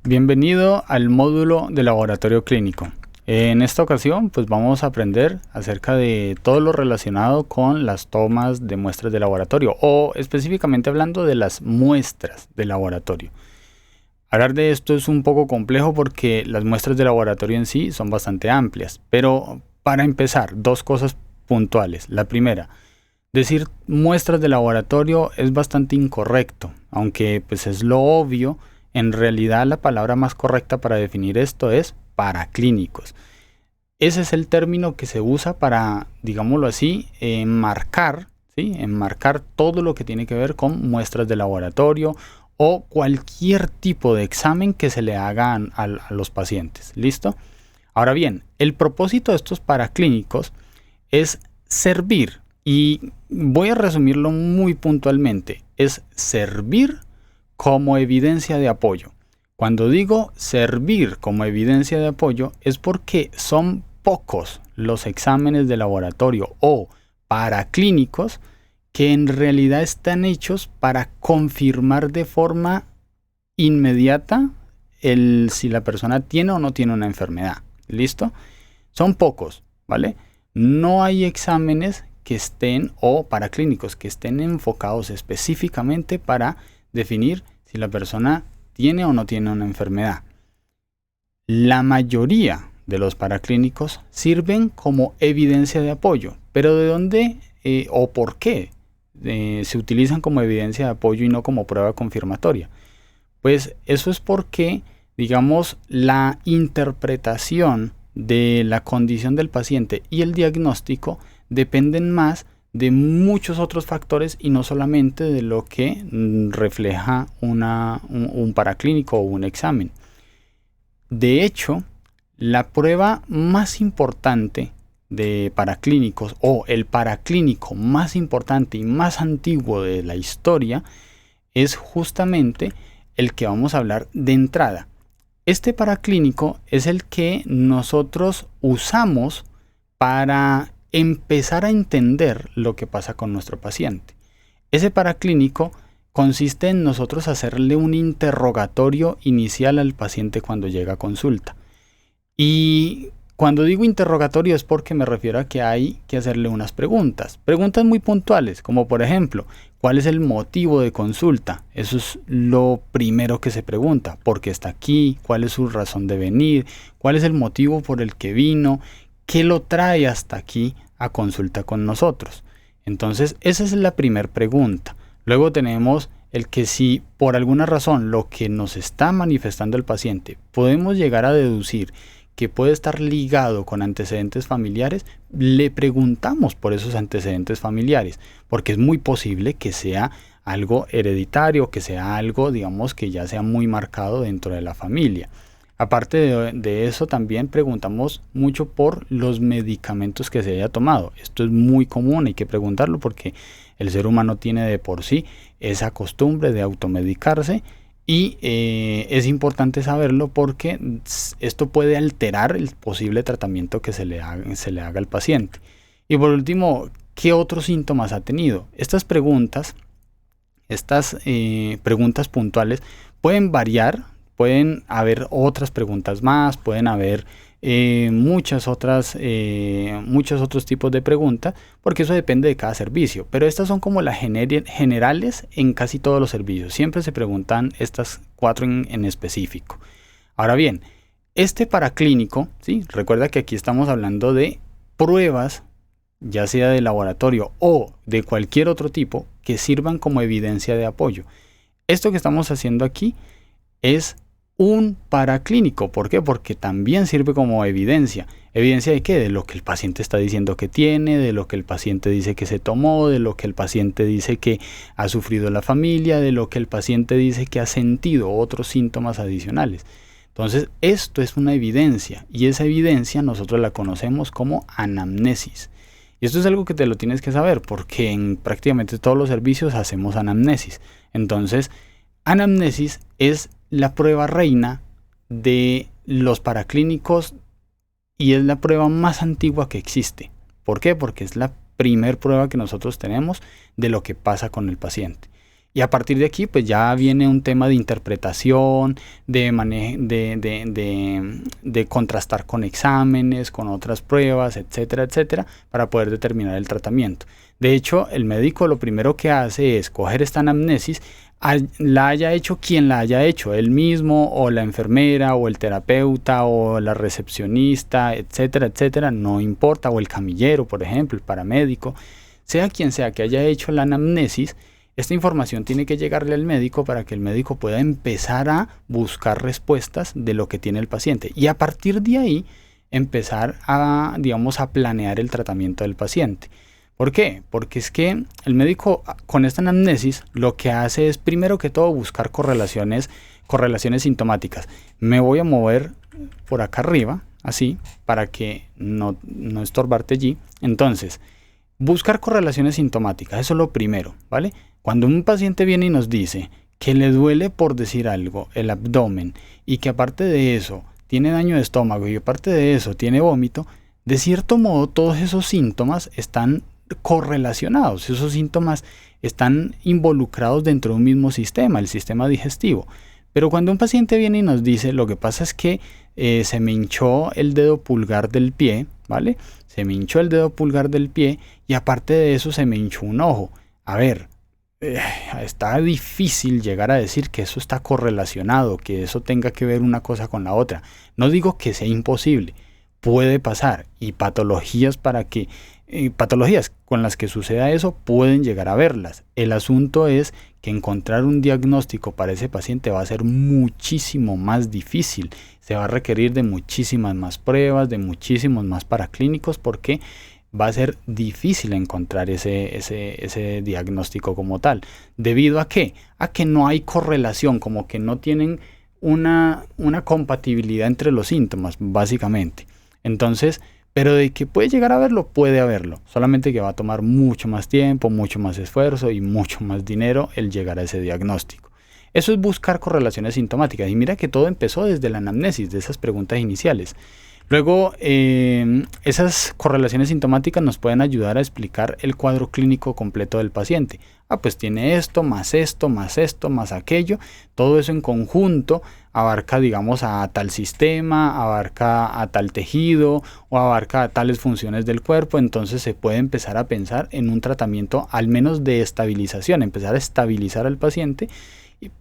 Bienvenido al módulo de laboratorio clínico. En esta ocasión, pues vamos a aprender acerca de todo lo relacionado con las tomas de muestras de laboratorio o específicamente hablando de las muestras de laboratorio. Hablar de esto es un poco complejo porque las muestras de laboratorio en sí son bastante amplias, pero para empezar, dos cosas puntuales. La primera, decir muestras de laboratorio es bastante incorrecto, aunque pues es lo obvio. En realidad la palabra más correcta para definir esto es paraclínicos. Ese es el término que se usa para, digámoslo así, enmarcar, ¿sí? Enmarcar todo lo que tiene que ver con muestras de laboratorio o cualquier tipo de examen que se le haga a los pacientes. ¿Listo? Ahora bien, el propósito de estos paraclínicos es servir, y voy a resumirlo muy puntualmente, es servir como evidencia de apoyo. Cuando digo servir como evidencia de apoyo es porque son pocos los exámenes de laboratorio o paraclínicos que en realidad están hechos para confirmar de forma inmediata si la persona tiene o no tiene una enfermedad. ¿Listo? Son pocos, ¿vale? No hay exámenes que estén o paraclínicos que estén enfocados específicamente para definir si la persona tiene o no tiene una enfermedad. La mayoría de los paraclínicos sirven como evidencia de apoyo, pero ¿de dónde o por qué se utilizan como evidencia de apoyo y no como prueba confirmatoria? Pues eso es porque, digamos, la interpretación de la condición del paciente y el diagnóstico dependen más de muchos otros factores y no solamente de lo que refleja un paraclínico o un examen. De hecho, la prueba más importante de paraclínicos o el paraclínico más importante y más antiguo de la historia es justamente el que vamos a hablar de entrada. Este paraclínico es el que nosotros usamos para empezar a entender lo que pasa con nuestro paciente. Ese paraclínico consiste en nosotros hacerle un interrogatorio inicial al paciente cuando llega a consulta. Y cuando digo interrogatorio es porque me refiero a que hay que hacerle unas preguntas. Preguntas muy puntuales, como por ejemplo, ¿cuál es el motivo de consulta? Eso es lo primero que se pregunta. ¿Por qué está aquí? ¿Cuál es su razón de venir? ¿Cuál es el motivo por el que vino? ¿Qué lo trae hasta aquí a consulta con nosotros? Entonces, esa es la primera pregunta. Luego tenemos el que si por alguna razón lo que nos está manifestando el paciente podemos llegar a deducir que puede estar ligado con antecedentes familiares, le preguntamos por esos antecedentes familiares, porque es muy posible que sea algo hereditario, que sea algo, digamos, que ya sea muy marcado dentro de la familia. Aparte de eso, también preguntamos mucho por los medicamentos que se haya tomado. Esto es muy común, hay que preguntarlo porque el ser humano tiene de por sí esa costumbre de automedicarse y es importante saberlo porque esto puede alterar el posible tratamiento que se le haga al paciente. Y por último, ¿qué otros síntomas ha tenido? Estas preguntas puntuales pueden variar. Pueden haber otras preguntas más, pueden haber muchos otros tipos de preguntas, porque eso depende de cada servicio. Pero estas son como las generales en casi todos los servicios. Siempre se preguntan estas 4 en específico. Ahora bien, este paraclínico, ¿sí? Recuerda que aquí estamos hablando de pruebas, ya sea de laboratorio o de cualquier otro tipo, que sirvan como evidencia de apoyo. Esto que estamos haciendo aquí es un paraclínico. ¿Por qué? Porque también sirve como evidencia. ¿Evidencia de qué? De lo que el paciente está diciendo que tiene, de lo que el paciente dice que se tomó, de lo que el paciente dice que ha sufrido la familia, de lo que el paciente dice que ha sentido otros síntomas adicionales. Entonces, esto es una evidencia y esa evidencia nosotros la conocemos como anamnesis. Y esto es algo que te lo tienes que saber porque en prácticamente todos los servicios hacemos anamnesis. Entonces, anamnesis es la prueba reina de los paraclínicos y es la prueba más antigua que existe. ¿Por qué? Porque es la primer prueba que nosotros tenemos de lo que pasa con el paciente. Y a partir de aquí, pues ya viene un tema de interpretación, de contrastar con exámenes, con otras pruebas, etcétera, etcétera, para poder determinar el tratamiento. De hecho, el médico lo primero que hace es coger esta anamnesis, la haya hecho quien la haya hecho, él mismo o la enfermera o el terapeuta o la recepcionista, etcétera, etcétera, no importa, o el camillero, por ejemplo, el paramédico, sea quien sea que haya hecho la anamnesis. Esta información tiene que llegarle al médico para que el médico pueda empezar a buscar respuestas de lo que tiene el paciente y a partir de ahí empezar a, digamos, a planear el tratamiento del paciente. ¿Por qué? Porque es que el médico con esta anamnesis lo que hace es primero que todo buscar correlaciones sintomáticas. Me voy a mover por acá arriba, así, para que no estorbarte allí. Entonces, buscar correlaciones sintomáticas, eso es lo primero, ¿vale? Cuando un paciente viene y nos dice que le duele, por decir algo, el abdomen y que aparte de eso tiene daño de estómago y aparte de eso tiene vómito, de cierto modo todos esos síntomas están correlacionados, esos síntomas están involucrados dentro de un mismo sistema, el sistema digestivo. Pero cuando un paciente viene y nos dice, lo que pasa es que se me hinchó el dedo pulgar del pie, ¿vale? Se me hinchó el dedo pulgar del pie y aparte de eso se me hinchó un ojo. A ver, está difícil llegar a decir que eso está correlacionado, que eso tenga que ver una cosa con la otra. No digo que sea imposible, puede pasar y patologías con las que suceda eso pueden llegar a verlas. El asunto es que encontrar un diagnóstico para ese paciente va a ser muchísimo más difícil. Se va a requerir de muchísimas más pruebas, de muchísimos más paraclínicos, porque va a ser difícil encontrar ese diagnóstico como tal. ¿Debido a qué? A que no hay correlación, como que no tienen una compatibilidad entre los síntomas, básicamente. Entonces, pero de que puede llegar a verlo, puede haberlo. Solamente que va a tomar mucho más tiempo, mucho más esfuerzo y mucho más dinero el llegar a ese diagnóstico. Eso es buscar correlaciones sintomáticas. Y mira que todo empezó desde la anamnesis, de esas preguntas iniciales. Luego, esas correlaciones sintomáticas nos pueden ayudar a explicar el cuadro clínico completo del paciente. Pues tiene esto, más esto, más esto, más aquello. Todo eso en conjunto abarca, digamos, a tal sistema, abarca a tal tejido o abarca a tales funciones del cuerpo. Entonces se puede empezar a pensar en un tratamiento al menos de estabilización, empezar a estabilizar al paciente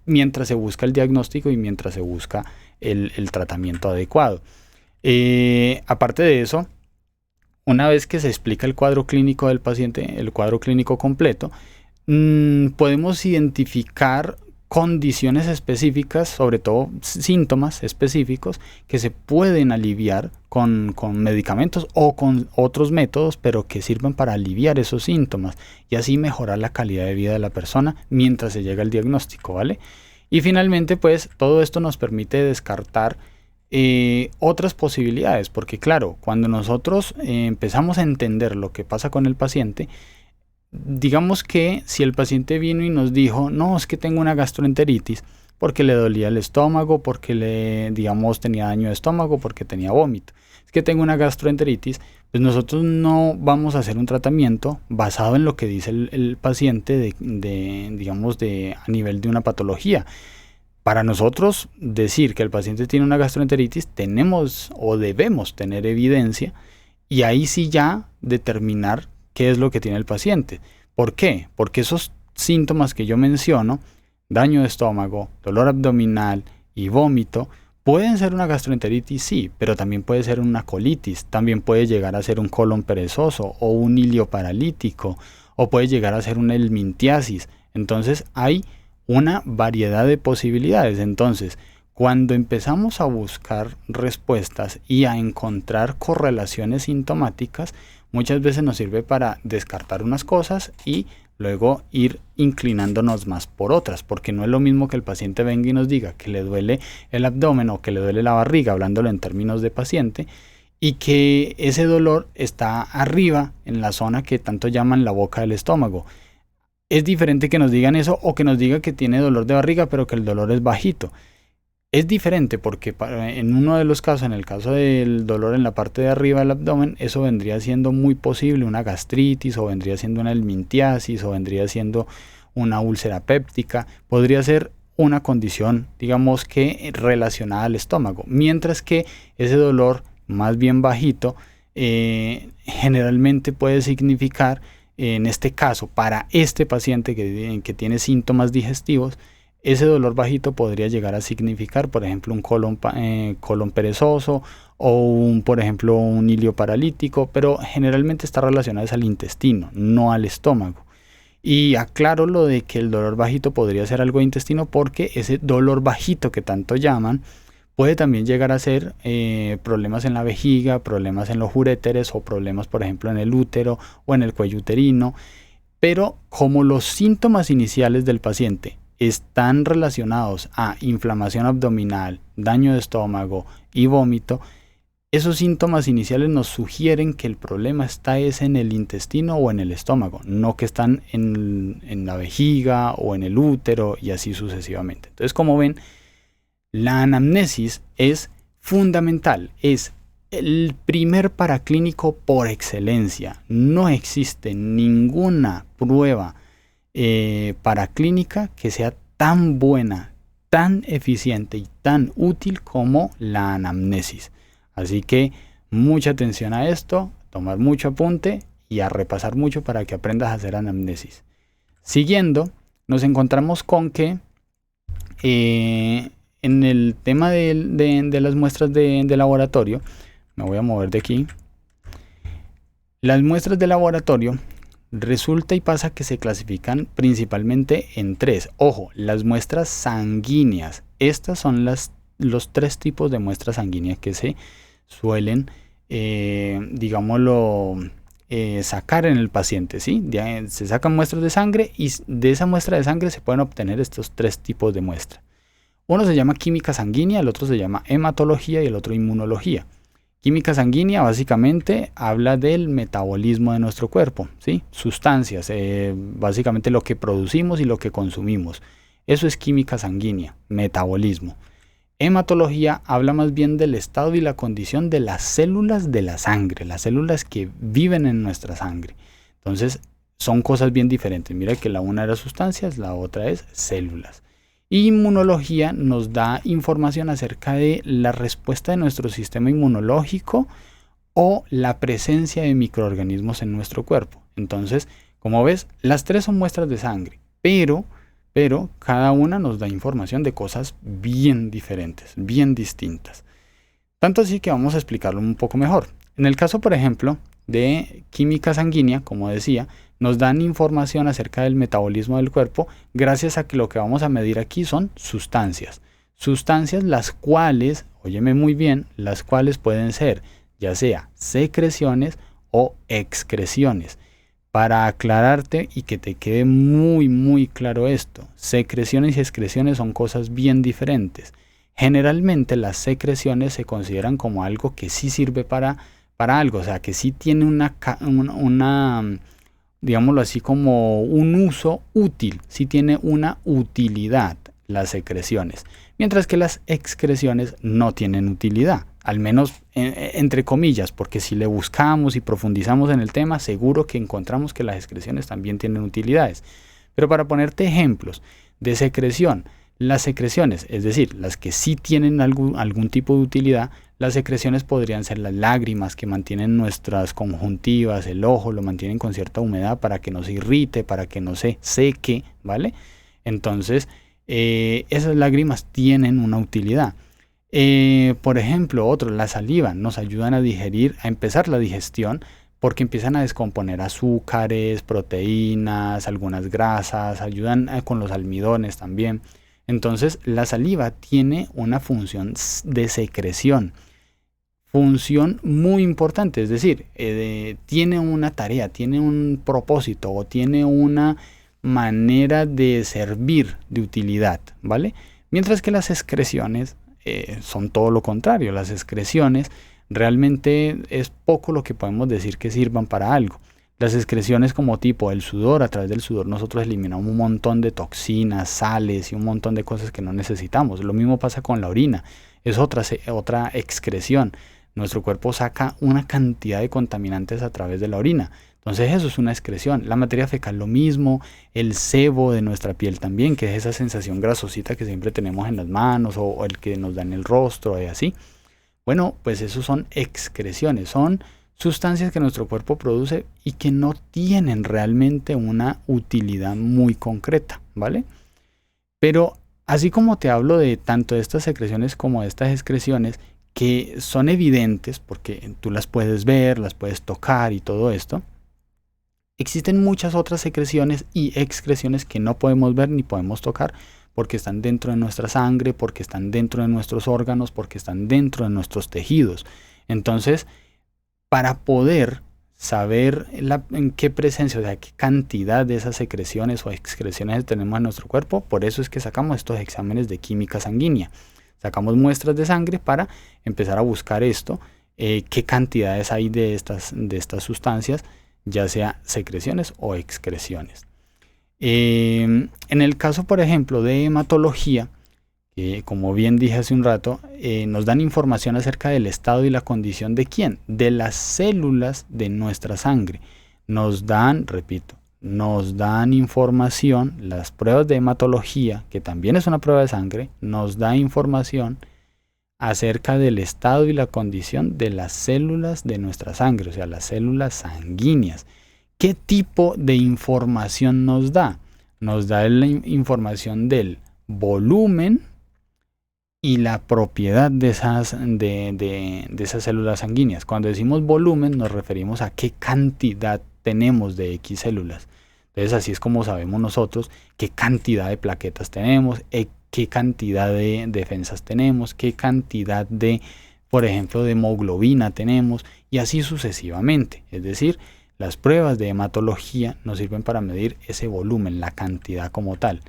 mientras se busca el diagnóstico y mientras se busca el tratamiento adecuado. Aparte de eso, una vez que se explica el cuadro clínico del paciente, el cuadro clínico completo, podemos identificar condiciones específicas, sobre todo síntomas específicos que se pueden aliviar con medicamentos o con otros métodos, pero que sirvan para aliviar esos síntomas y así mejorar la calidad de vida de la persona mientras se llega al diagnóstico, ¿vale? Y finalmente, pues todo esto nos permite descartar otras posibilidades, porque claro, cuando nosotros empezamos a entender lo que pasa con el paciente, digamos que si el paciente vino y nos dijo, no, es que tengo una gastroenteritis, porque le dolía el estómago, porque digamos, tenía daño de estómago, porque tenía vómito, es que tengo una gastroenteritis, pues nosotros no vamos a hacer un tratamiento basado en lo que dice el paciente digamos, a nivel de una patología. Para nosotros decir que el paciente tiene una gastroenteritis, tenemos o debemos tener evidencia y ahí sí ya determinar qué es lo que tiene el paciente. ¿Por qué? Porque esos síntomas que yo menciono, daño de estómago, dolor abdominal y vómito, pueden ser una gastroenteritis, sí, pero también puede ser una colitis, también puede llegar a ser un colon perezoso o un ilio paralítico, o puede llegar a ser una helmintiasis. Entonces hay una variedad de posibilidades. Entonces, cuando empezamos a buscar respuestas y a encontrar correlaciones sintomáticas, muchas veces nos sirve para descartar unas cosas y luego ir inclinándonos más por otras, porque no es lo mismo que el paciente venga y nos diga que le duele el abdomen o que le duele la barriga, hablándolo en términos de paciente, y que ese dolor está arriba en la zona que tanto llaman la boca del estómago. Es diferente que nos digan eso o que nos diga que tiene dolor de barriga pero que el dolor es bajito. Es diferente porque en uno de los casos, en el caso del dolor en la parte de arriba del abdomen, eso vendría siendo muy posible una gastritis o vendría siendo una helmintiasis o vendría siendo una úlcera péptica, podría ser una condición, digamos que relacionada al estómago, mientras que ese dolor más bien bajito generalmente puede significar, en este caso, para este paciente que tiene síntomas digestivos, ese dolor bajito podría llegar a significar, por ejemplo, un colon perezoso o por ejemplo, un ilio paralítico, pero generalmente está relacionado al intestino, no al estómago. Y aclaro lo de que el dolor bajito podría ser algo de intestino porque ese dolor bajito que tanto llaman puede también llegar a ser problemas en la vejiga, problemas en los uréteres o problemas, por ejemplo, en el útero o en el cuello uterino. Pero como los síntomas iniciales del paciente están relacionados a inflamación abdominal, daño de estómago y vómito, esos síntomas iniciales nos sugieren que el problema está en el intestino o en el estómago, no que están en la vejiga o en el útero y así sucesivamente. Entonces, como ven, la anamnesis es fundamental, es el primer paraclínico por excelencia. No existe ninguna prueba paraclínica que sea tan buena, tan eficiente y tan útil como la anamnesis. Así que mucha atención a esto, tomar mucho apunte y a repasar mucho para que aprendas a hacer anamnesis. Siguiendo, nos encontramos con que en el tema de las muestras de laboratorio, me voy a mover de aquí. Las muestras de laboratorio resulta y pasa que se clasifican principalmente en tres. Ojo, las muestras sanguíneas. Estas son los tres tipos de muestras sanguíneas que se suelen, sacar en el paciente, ¿sí? Se sacan muestras de sangre y de esa muestra de sangre se pueden obtener estos tres tipos de muestras. Uno se llama química sanguínea, el otro se llama hematología y el otro inmunología. Química sanguínea básicamente habla del metabolismo de nuestro cuerpo, ¿sí? Sustancias, básicamente lo que producimos y lo que consumimos. Eso es química sanguínea, metabolismo. Hematología habla más bien del estado y la condición de las células de la sangre, las células que viven en nuestra sangre. Entonces, son cosas bien diferentes. Mira que la una era sustancias, la otra es células. Inmunología nos da información acerca de la respuesta de nuestro sistema inmunológico o la presencia de microorganismos en nuestro cuerpo. Entonces, como ves, las tres son muestras de sangre, pero cada una nos da información de cosas bien diferentes, bien distintas. Tanto así que vamos a explicarlo un poco mejor. En el caso, por ejemplo, de química sanguínea, como decía, nos dan información acerca del metabolismo del cuerpo gracias a que lo que vamos a medir aquí son sustancias. Sustancias las cuales, óyeme muy bien, las cuales pueden ser ya sea secreciones o excreciones. Para aclararte y que te quede muy claro esto, secreciones y excreciones son cosas bien diferentes. Generalmente las secreciones se consideran como algo que sí sirve para algo, o sea, que sí tiene una, digámoslo así, como un uso útil, sí tiene una utilidad las secreciones, mientras que las excreciones no tienen utilidad, al menos entre comillas, porque si le buscamos y profundizamos en el tema, seguro que encontramos que las excreciones también tienen utilidades. Pero para ponerte ejemplos de secreción, las secreciones, es decir, las que sí tienen algún tipo de utilidad, las secreciones podrían ser las lágrimas que mantienen nuestras conjuntivas, el ojo, lo mantienen con cierta humedad para que no se irrite, para que no se seque, ¿vale? Entonces, esas lágrimas tienen una utilidad. Por ejemplo, la saliva nos ayudan a digerir, a empezar la digestión, porque empiezan a descomponer azúcares, proteínas, algunas grasas, ayudan con los almidones también. Entonces, la saliva tiene una función de secreción, función muy importante, es decir, tiene una tarea, tiene un propósito o tiene una manera de servir de utilidad, ¿vale? Mientras que las excreciones son todo lo contrario. Las excreciones realmente es poco lo que podemos decir que sirvan para algo. Las excreciones como tipo el sudor, a través del sudor nosotros eliminamos un montón de toxinas, sales y un montón de cosas que no necesitamos. Lo mismo pasa con la orina, es otra excreción. Nuestro cuerpo saca una cantidad de contaminantes a través de la orina. Entonces eso es una excreción. La materia fecal lo mismo, el sebo de nuestra piel también, que es esa sensación grasosita que siempre tenemos en las manos o el que nos da en el rostro y así. Bueno, pues eso son excreciones, son sustancias que nuestro cuerpo produce y que no tienen realmente una utilidad muy concreta, ¿vale? Pero así como te hablo de tanto de estas secreciones como de estas excreciones, que son evidentes porque tú las puedes ver, las puedes tocar y todo esto, existen muchas otras secreciones y excreciones que no podemos ver ni podemos tocar porque están dentro de nuestra sangre, porque están dentro de nuestros órganos, porque están dentro de nuestros tejidos. Entonces, para poder saber en qué presencia, o sea, qué cantidad de esas secreciones o excreciones tenemos en nuestro cuerpo, por eso es que sacamos estos exámenes de química sanguínea. Sacamos muestras de sangre para empezar a buscar esto, qué cantidades hay de estas sustancias, ya sea secreciones o excreciones. En el caso, por ejemplo, de hematología, como bien dije hace un rato, nos dan información acerca del estado y la condición de quién, de las células de nuestra sangre. Nos dan, repito, nos dan información, las pruebas de hematología, que también es una prueba de sangre, nos da información acerca del estado y la condición de las células de nuestra sangre, o sea, las células sanguíneas. ¿Qué tipo de información nos da? Nos da la información del volumen y la propiedad de esas células sanguíneas. Cuando decimos volumen nos referimos a qué cantidad tenemos de X células. Entonces así es como sabemos nosotros qué cantidad de plaquetas tenemos, qué cantidad de defensas tenemos, qué cantidad de, por ejemplo, de hemoglobina tenemos y así sucesivamente. Es decir, las pruebas de hematología nos sirven para medir ese volumen, la cantidad como tal.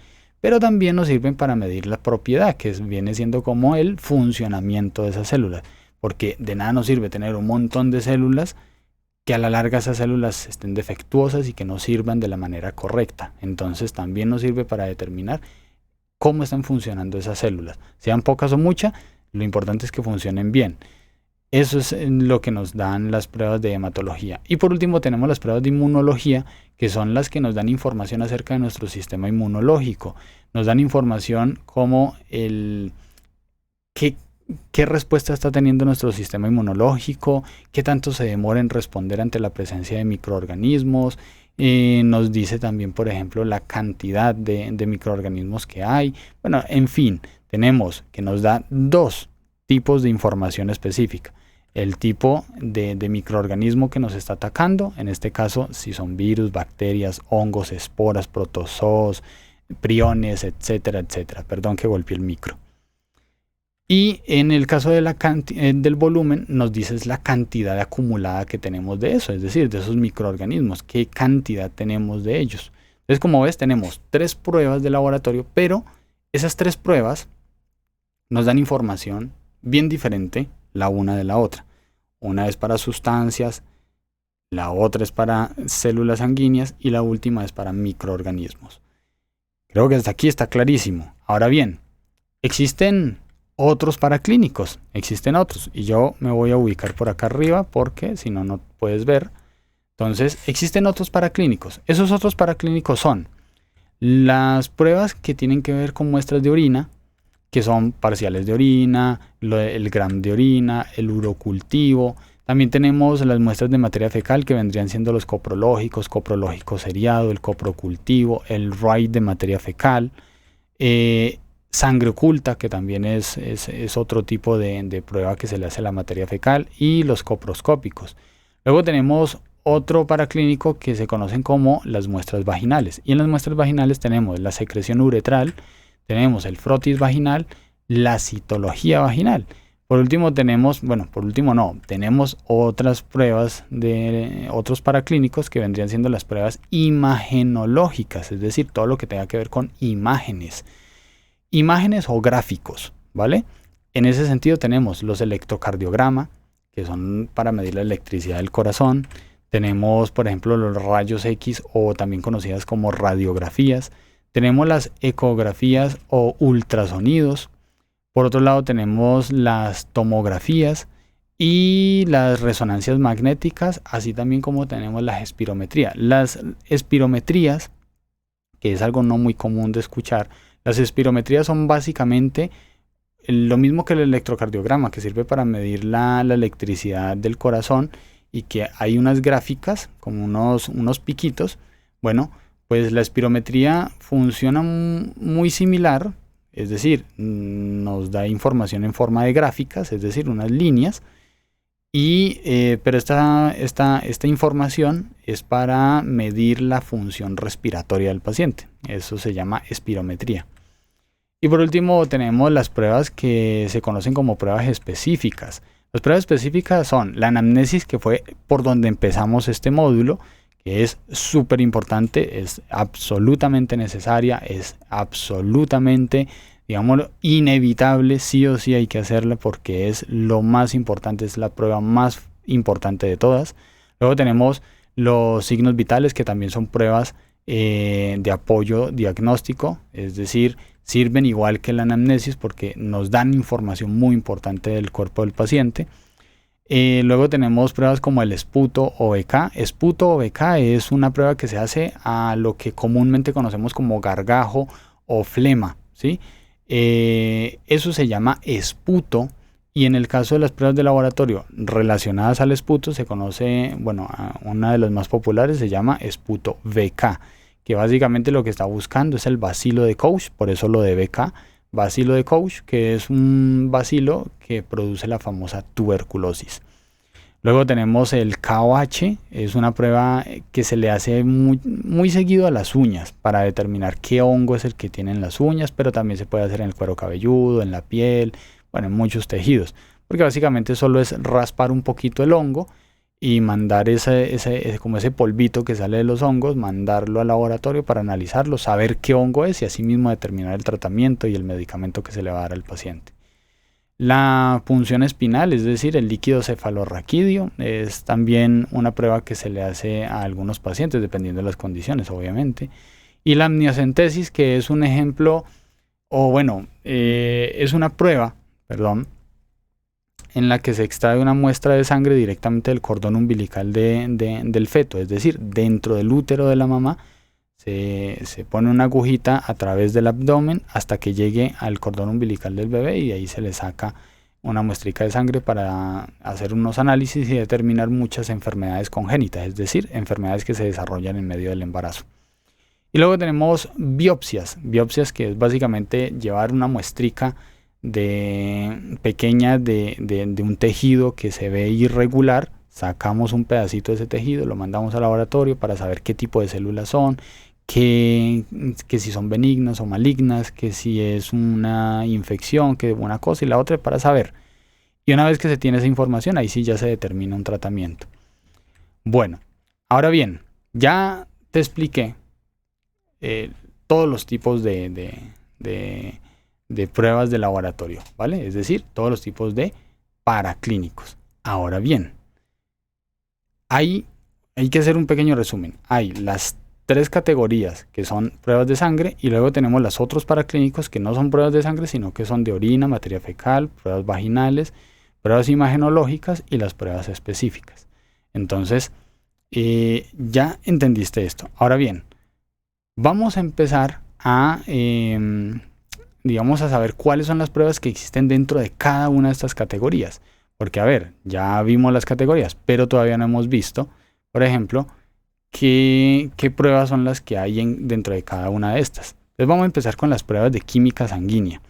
Pero también nos sirven para medir la propiedad, que viene siendo como el funcionamiento de esas células. Porque de nada nos sirve tener un montón de células que a la larga esas células estén defectuosas y que no sirvan de la manera correcta. Entonces también nos sirve para determinar cómo están funcionando esas células. Sean pocas o muchas, lo importante es que funcionen bien. Eso es lo que nos dan las pruebas de hematología. Y por último tenemos las pruebas de inmunología, que son las que nos dan información acerca de nuestro sistema inmunológico. Nos dan información como qué respuesta está teniendo nuestro sistema inmunológico, qué tanto se demora en responder ante la presencia de microorganismos. Nos dice también, por ejemplo, la cantidad de microorganismos que hay. Bueno, en fin, tenemos que nos da dos tipos de información específica. El tipo de microorganismo que nos está atacando, en este caso si son virus, bacterias, hongos, esporas, protozoos, priones, etcétera, etcétera. Perdón que golpeé el micro. Y en el caso de del volumen nos dice la cantidad acumulada que tenemos de eso, es decir, de esos microorganismos, qué cantidad tenemos de ellos. Entonces, como ves, tenemos 3 pruebas de laboratorio, pero esas 3 pruebas nos dan información bien diferente la una de la otra. Una es para sustancias, la otra es para células sanguíneas y la última es para microorganismos. Creo que hasta aquí está clarísimo. Ahora bien, existen otros paraclínicos, existen otros y yo me voy a ubicar por acá arriba porque si no, no puedes ver. Entonces, existen otros paraclínicos. Esos otros paraclínicos son las pruebas que tienen que ver con muestras de orina, que son parciales de orina, el gram de orina, el urocultivo. También tenemos las muestras de materia fecal que vendrían siendo los coprológicos, coprológico seriado, el coprocultivo, el RAID de materia fecal, sangre oculta, que también es otro tipo de prueba que se le hace a la materia fecal, y los coproscópicos. Luego tenemos otro paraclínico que se conocen como las muestras vaginales. Y en las muestras vaginales tenemos la secreción uretral, tenemos el frotis vaginal, la citología vaginal. Por último tenemos otras pruebas de otros paraclínicos que vendrían siendo las pruebas imagenológicas, es decir, todo lo que tenga que ver con imágenes o gráficos, ¿vale? En ese sentido tenemos los electrocardiograma, que son para medir la electricidad del corazón. Tenemos, por ejemplo, los rayos X o también conocidas como radiografías. Tenemos las ecografías o ultrasonidos. Por otro lado tenemos las tomografías y las resonancias magnéticas, así también como tenemos la espirometría. Las espirometrías, que es algo no muy común de escuchar, las espirometrías son básicamente lo mismo que el electrocardiograma, que sirve para medir la electricidad del corazón y que hay unas gráficas, como unos piquitos. Bueno, pues la espirometría funciona muy similar, es decir, nos da información en forma de gráficas, es decir, unas líneas, pero esta información es para medir la función respiratoria del paciente. Eso se llama espirometría. Y por último tenemos las pruebas que se conocen como pruebas específicas. Las pruebas específicas son la anamnesis, que fue por donde empezamos este módulo, que es súper importante, es absolutamente necesaria, es absolutamente, digámoslo, inevitable, sí o sí hay que hacerla porque es lo más importante, es la prueba más importante de todas. Luego tenemos los signos vitales, que también son pruebas de apoyo diagnóstico, es decir, sirven igual que la anamnesis porque nos dan información muy importante del cuerpo del paciente. Luego tenemos pruebas como el esputo o BK. Esputo o BK es una prueba que se hace a lo que comúnmente conocemos como gargajo o flema, ¿sí? Eso se llama esputo, y en el caso de las pruebas de laboratorio relacionadas al esputo se conoce, bueno, una de las más populares se llama esputo BK, que básicamente lo que está buscando es el bacilo de Koch, por eso lo de BK, bacilo de Koch, que es un bacilo que produce la famosa tuberculosis. Luego tenemos el KOH, es una prueba que se le hace muy seguido a las uñas para determinar qué hongo es el que tienen las uñas, pero también se puede hacer en el cuero cabelludo, en la piel, bueno, en muchos tejidos, porque básicamente solo es raspar un poquito el hongo y mandar como ese polvito que sale de los hongos, mandarlo al laboratorio para analizarlo, saber qué hongo es y así mismo determinar el tratamiento y el medicamento que se le va a dar al paciente. La punción espinal, es decir, el líquido cefalorraquídeo, es también una prueba que se le hace a algunos pacientes, dependiendo de las condiciones, obviamente. Y la amniocentesis, que es un ejemplo, es una prueba, perdón, en la que se extrae una muestra de sangre directamente del cordón umbilical del feto, es decir, dentro del útero de la mamá. Se pone una agujita a través del abdomen hasta que llegue al cordón umbilical del bebé y ahí se le saca una muestrica de sangre para hacer unos análisis y determinar muchas enfermedades congénitas, es decir, enfermedades que se desarrollan en medio del embarazo. Y luego tenemos biopsias, que es básicamente llevar una muestrica pequeña de un tejido que se ve irregular, sacamos un pedacito de ese tejido, lo mandamos al laboratorio para saber qué tipo de células son, que si son benignas o malignas, que si es una infección, que una cosa y la otra, para saber. Y una vez que se tiene esa información, ahí sí ya se determina un tratamiento. Bueno, ahora bien, ya te expliqué todos los tipos de pruebas de laboratorio, ¿vale? Es decir, todos los tipos de paraclínicos. Ahora bien, hay que hacer un pequeño resumen. Hay las 3 categorías que son pruebas de sangre y luego tenemos los otros paraclínicos que no son pruebas de sangre, sino que son de orina, materia fecal, pruebas vaginales, pruebas imagenológicas y las pruebas específicas. Entonces, ya entendiste esto. Ahora bien, vamos a empezar a saber cuáles son las pruebas que existen dentro de cada una de estas categorías. Porque, a ver, ya vimos las categorías, pero todavía no hemos visto, por ejemplo, qué pruebas son las que hay dentro de cada una de estas. Entonces vamos a empezar con las pruebas de química sanguínea.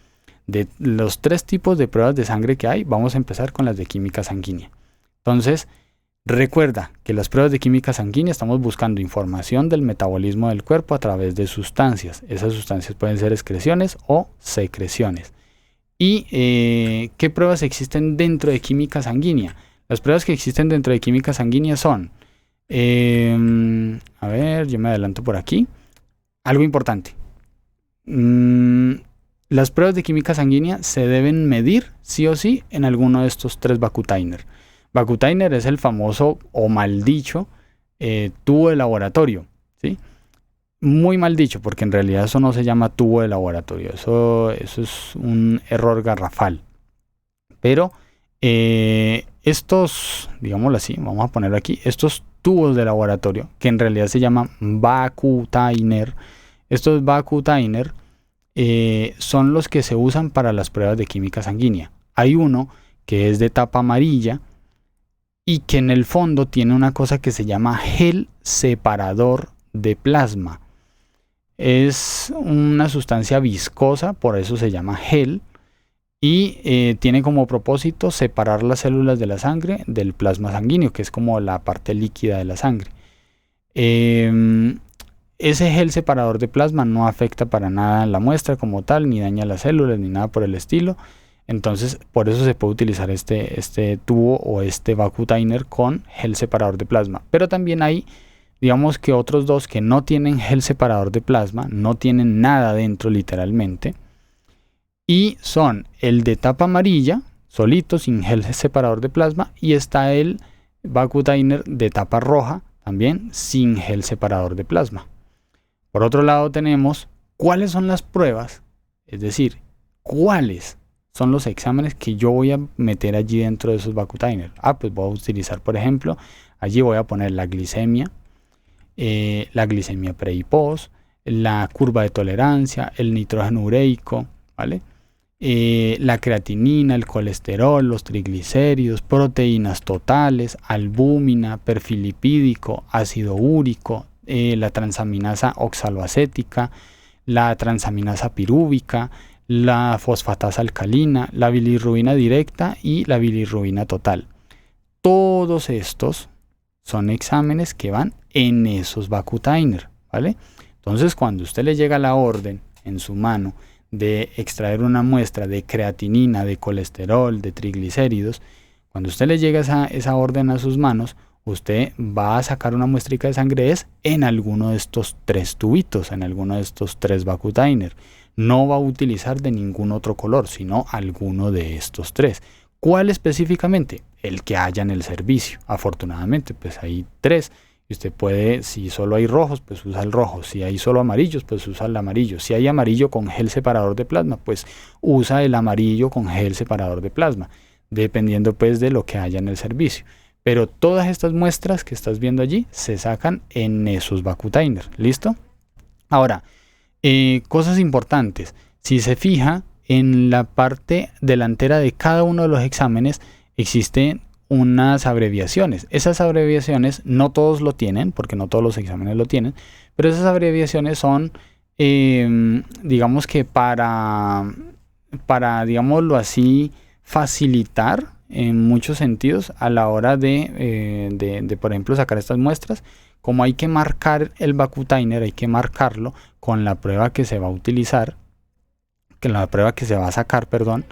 De los 3 tipos de pruebas de sangre que hay, vamos a empezar con las de química sanguínea. Entonces, recuerda que las pruebas de química sanguínea estamos buscando información del metabolismo del cuerpo a través de sustancias. Esas sustancias pueden ser excreciones o secreciones. ¿Y qué pruebas existen dentro de química sanguínea? Las pruebas que existen dentro de química sanguínea son, a ver, yo me adelanto por aquí. Algo importante. Las pruebas de química sanguínea se deben medir sí o sí en alguno de estos 3 Vacutainer. Vacutainer es el famoso o mal dicho tubo de laboratorio, ¿sí? Muy mal dicho, porque en realidad eso no se llama tubo de laboratorio, eso es un error garrafal. Pero estos, digámoslo así, vamos a ponerlo aquí, estos tubos de laboratorio, que en realidad se llaman Vacutainer, estos Vacutainer son los que se usan para las pruebas de química sanguínea. Hay uno que es de tapa amarilla y que en el fondo tiene una cosa que se llama gel separador de plasma. Es una sustancia viscosa, por eso se llama gel, y tiene como propósito separar las células de la sangre del plasma sanguíneo, que es como la parte líquida de la sangre. Ese gel separador de plasma no afecta para nada la muestra como tal, ni daña las células, ni nada por el estilo. Entonces, por eso se puede utilizar este tubo o este Vacutainer con gel separador de plasma. Pero también hay, digamos que otros dos que no tienen gel separador de plasma, no tienen nada dentro literalmente. Y son el de tapa amarilla, solito, sin gel separador de plasma. Y está el Vacutainer de tapa roja, también sin gel separador de plasma. Por otro lado tenemos cuáles son las pruebas, es decir, cuáles son los exámenes que yo voy a meter allí dentro de esos Vacutainer. Pues voy a utilizar, por ejemplo, allí voy a poner la glicemia pre y post, la curva de tolerancia, el nitrógeno ureico, ¿vale? La creatinina, el colesterol, los triglicéridos, proteínas totales, albúmina, perfil lipídico, ácido úrico, la transaminasa oxaloacética, la transaminasa pirúvica, la fosfatasa alcalina, la bilirrubina directa y la bilirrubina total. Todos estos son exámenes que van en esos Vacutainer, ¿vale? Entonces, cuando usted le llega la orden en su mano de extraer una muestra de creatinina, de colesterol, de triglicéridos, cuando usted le llega esa orden a sus manos, usted va a sacar una muestrica de sangre en alguno de estos tres tubitos, en alguno de estos tres Vacutainer. No va a utilizar de ningún otro color, sino alguno de estos tres. ¿Cuál específicamente? El que haya en el servicio. Afortunadamente, pues hay tres. Y usted puede, si solo hay rojos, pues usa el rojo. Si hay solo amarillos, pues usa el amarillo. Si hay amarillo con gel separador de plasma, pues usa el amarillo con gel separador de plasma, dependiendo pues de lo que haya en el servicio. Pero todas estas muestras que estás viendo allí se sacan en esos Vacutainer. ¿Listo? Ahora, cosas importantes. Si se fija, en la parte delantera de cada uno de los exámenes existen unas abreviaciones. Esas abreviaciones no todos lo tienen, porque no todos los exámenes lo tienen, pero esas abreviaciones son, digamos que para, digámoslo así, facilitar en muchos sentidos a la hora de, por ejemplo, sacar estas muestras. Como hay que marcar el Vacutainer, hay que marcarlo con la prueba que se va a utilizar, que la prueba que se va a sacar, perdón,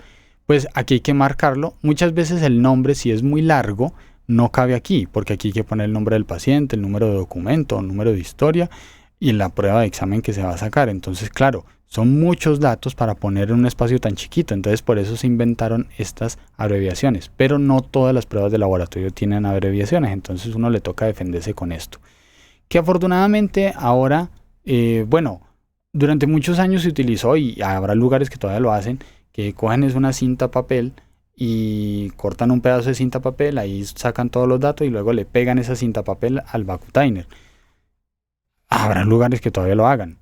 pues aquí hay que marcarlo. Muchas veces el nombre, si es muy largo, no cabe aquí, porque aquí hay que poner el nombre del paciente, el número de documento, el número de historia y la prueba de examen que se va a sacar. Entonces, claro, son muchos datos para poner en un espacio tan chiquito. Entonces, por eso se inventaron estas abreviaciones. Pero no todas las pruebas de laboratorio tienen abreviaciones. Entonces, uno le toca defenderse con esto. Que afortunadamente ahora, bueno, durante muchos años se utilizó y habrá lugares que todavía lo hacen, que cogen es una cinta papel y cortan un pedazo de cinta papel, ahí sacan todos los datos y luego le pegan esa cinta papel al Vacutainer. Habrá lugares que todavía lo hagan.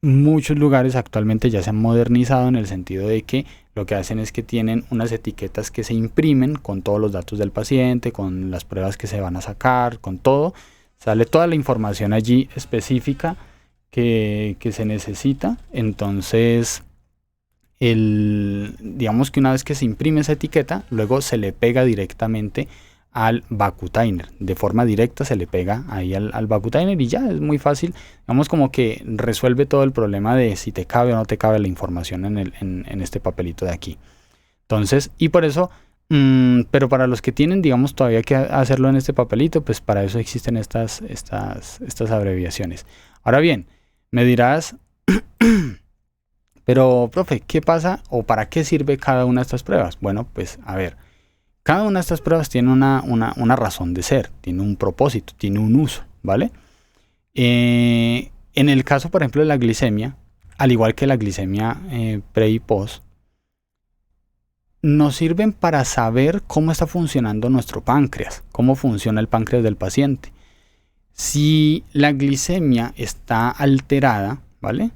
Muchos lugares actualmente ya se han modernizado en el sentido de que lo que hacen es que tienen unas etiquetas que se imprimen con todos los datos del paciente, con las pruebas que se van a sacar, con todo. Sale toda la información allí específica que se necesita. Entonces, digamos que una vez que se imprime esa etiqueta, luego se le pega directamente al Vacutainer. De forma directa se le pega ahí al Vacutainer y ya es muy fácil. Digamos como que resuelve todo el problema de si te cabe o no te cabe la información en este papelito de aquí. Entonces, y por eso, pero para los que tienen, digamos, todavía que hacerlo en este papelito, pues para eso existen estas abreviaciones. Ahora bien, me dirás, pero profe, ¿qué pasa o para qué sirve cada una de estas pruebas? Bueno, pues a ver, cada una de estas pruebas tiene una razón de ser, tiene un propósito, tiene un uso, ¿vale? En el caso, por ejemplo, de la glicemia, al igual que la glicemia pre y post, nos sirven para saber cómo está funcionando nuestro páncreas, cómo funciona el páncreas del paciente. Si la glicemia está alterada, ¿vale?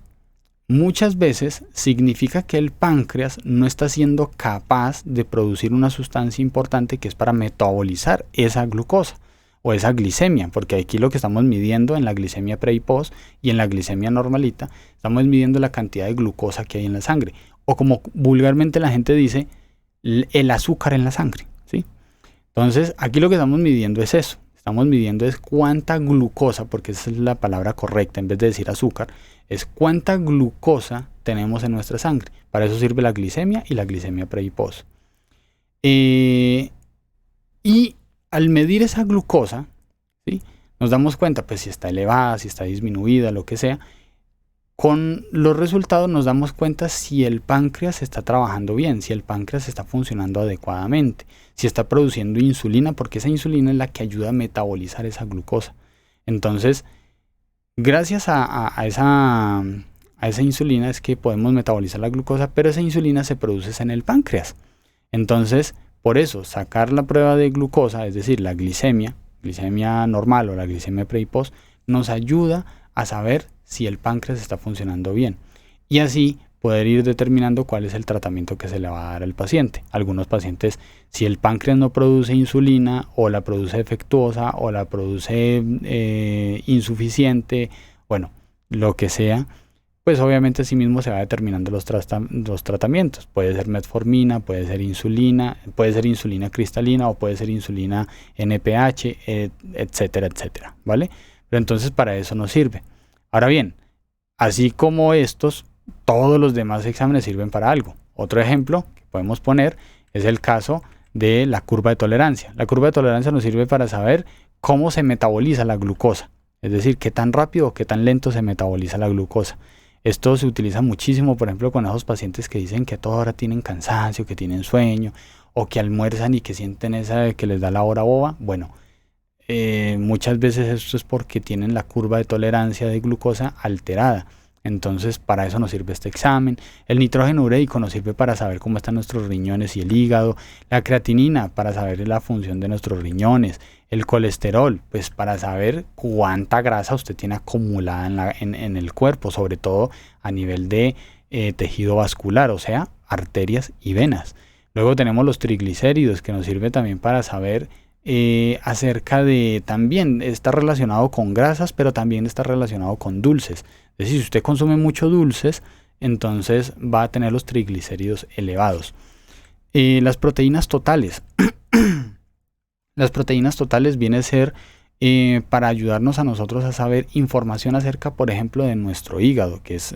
Muchas veces significa que el páncreas no está siendo capaz de producir una sustancia importante que es para metabolizar esa glucosa o esa glicemia, porque aquí lo que estamos midiendo en la glicemia pre y post y en la glicemia normalita, estamos midiendo la cantidad de glucosa que hay en la sangre, o como vulgarmente la gente dice, el azúcar en la sangre, ¿sí? Entonces, aquí lo que estamos midiendo es eso. Estamos midiendo es cuánta glucosa, porque esa es la palabra correcta, en vez de decir azúcar, es cuánta glucosa tenemos en nuestra sangre. Para eso sirve la glicemia y la glicemia pre y post. Y al medir esa glucosa, ¿sí? Nos damos cuenta, pues si está elevada, si está disminuida, lo que sea. Con los resultados nos damos cuenta si el páncreas está trabajando bien, si el páncreas está funcionando adecuadamente, si está produciendo insulina, porque esa insulina es la que ayuda a metabolizar esa glucosa. Entonces, gracias a esa insulina es que podemos metabolizar la glucosa, pero esa insulina se produce en el páncreas. Entonces, por eso, sacar la prueba de glucosa, es decir, la glicemia normal o la glicemia pre y post, nos ayuda a saber si el páncreas está funcionando bien y así poder ir determinando cuál es el tratamiento que se le va a dar al paciente. Algunos pacientes, si el páncreas no produce insulina o la produce defectuosa o la produce insuficiente, lo que sea, pues obviamente así mismo se va determinando los tratamientos. Puede ser metformina, puede ser insulina cristalina o puede ser insulina NPH, etcétera, etcétera, ¿vale? Pero entonces para eso nos sirve. Ahora bien, así como todos los demás exámenes sirven para algo. Otro ejemplo que podemos poner es el caso de la curva de tolerancia. La curva de tolerancia nos sirve para saber cómo se metaboliza la glucosa, es decir, qué tan rápido o qué tan lento se metaboliza la glucosa. Esto se utiliza muchísimo, por ejemplo, con esos pacientes que dicen que a toda hora tienen cansancio, que tienen sueño, o que almuerzan y que sienten esa de que les da la hora boba. Bueno, muchas veces esto es porque tienen la curva de tolerancia de glucosa alterada. Entonces, para eso nos sirve este examen. El nitrógeno ureico nos sirve para saber cómo están nuestros riñones y el hígado. La creatinina para saber la función de nuestros riñones. El colesterol, pues para saber cuánta grasa usted tiene acumulada en el cuerpo, sobre todo a nivel de tejido vascular, o sea, arterias y venas. Luego tenemos los triglicéridos, que nos sirve también para saber acerca de, también está relacionado con grasas, pero también está relacionado con dulces. Es decir, si usted consume mucho dulces, entonces va a tener los triglicéridos elevados. Las proteínas totales. Las proteínas totales vienen a ser para ayudarnos a nosotros a saber información acerca, por ejemplo, de nuestro hígado, que es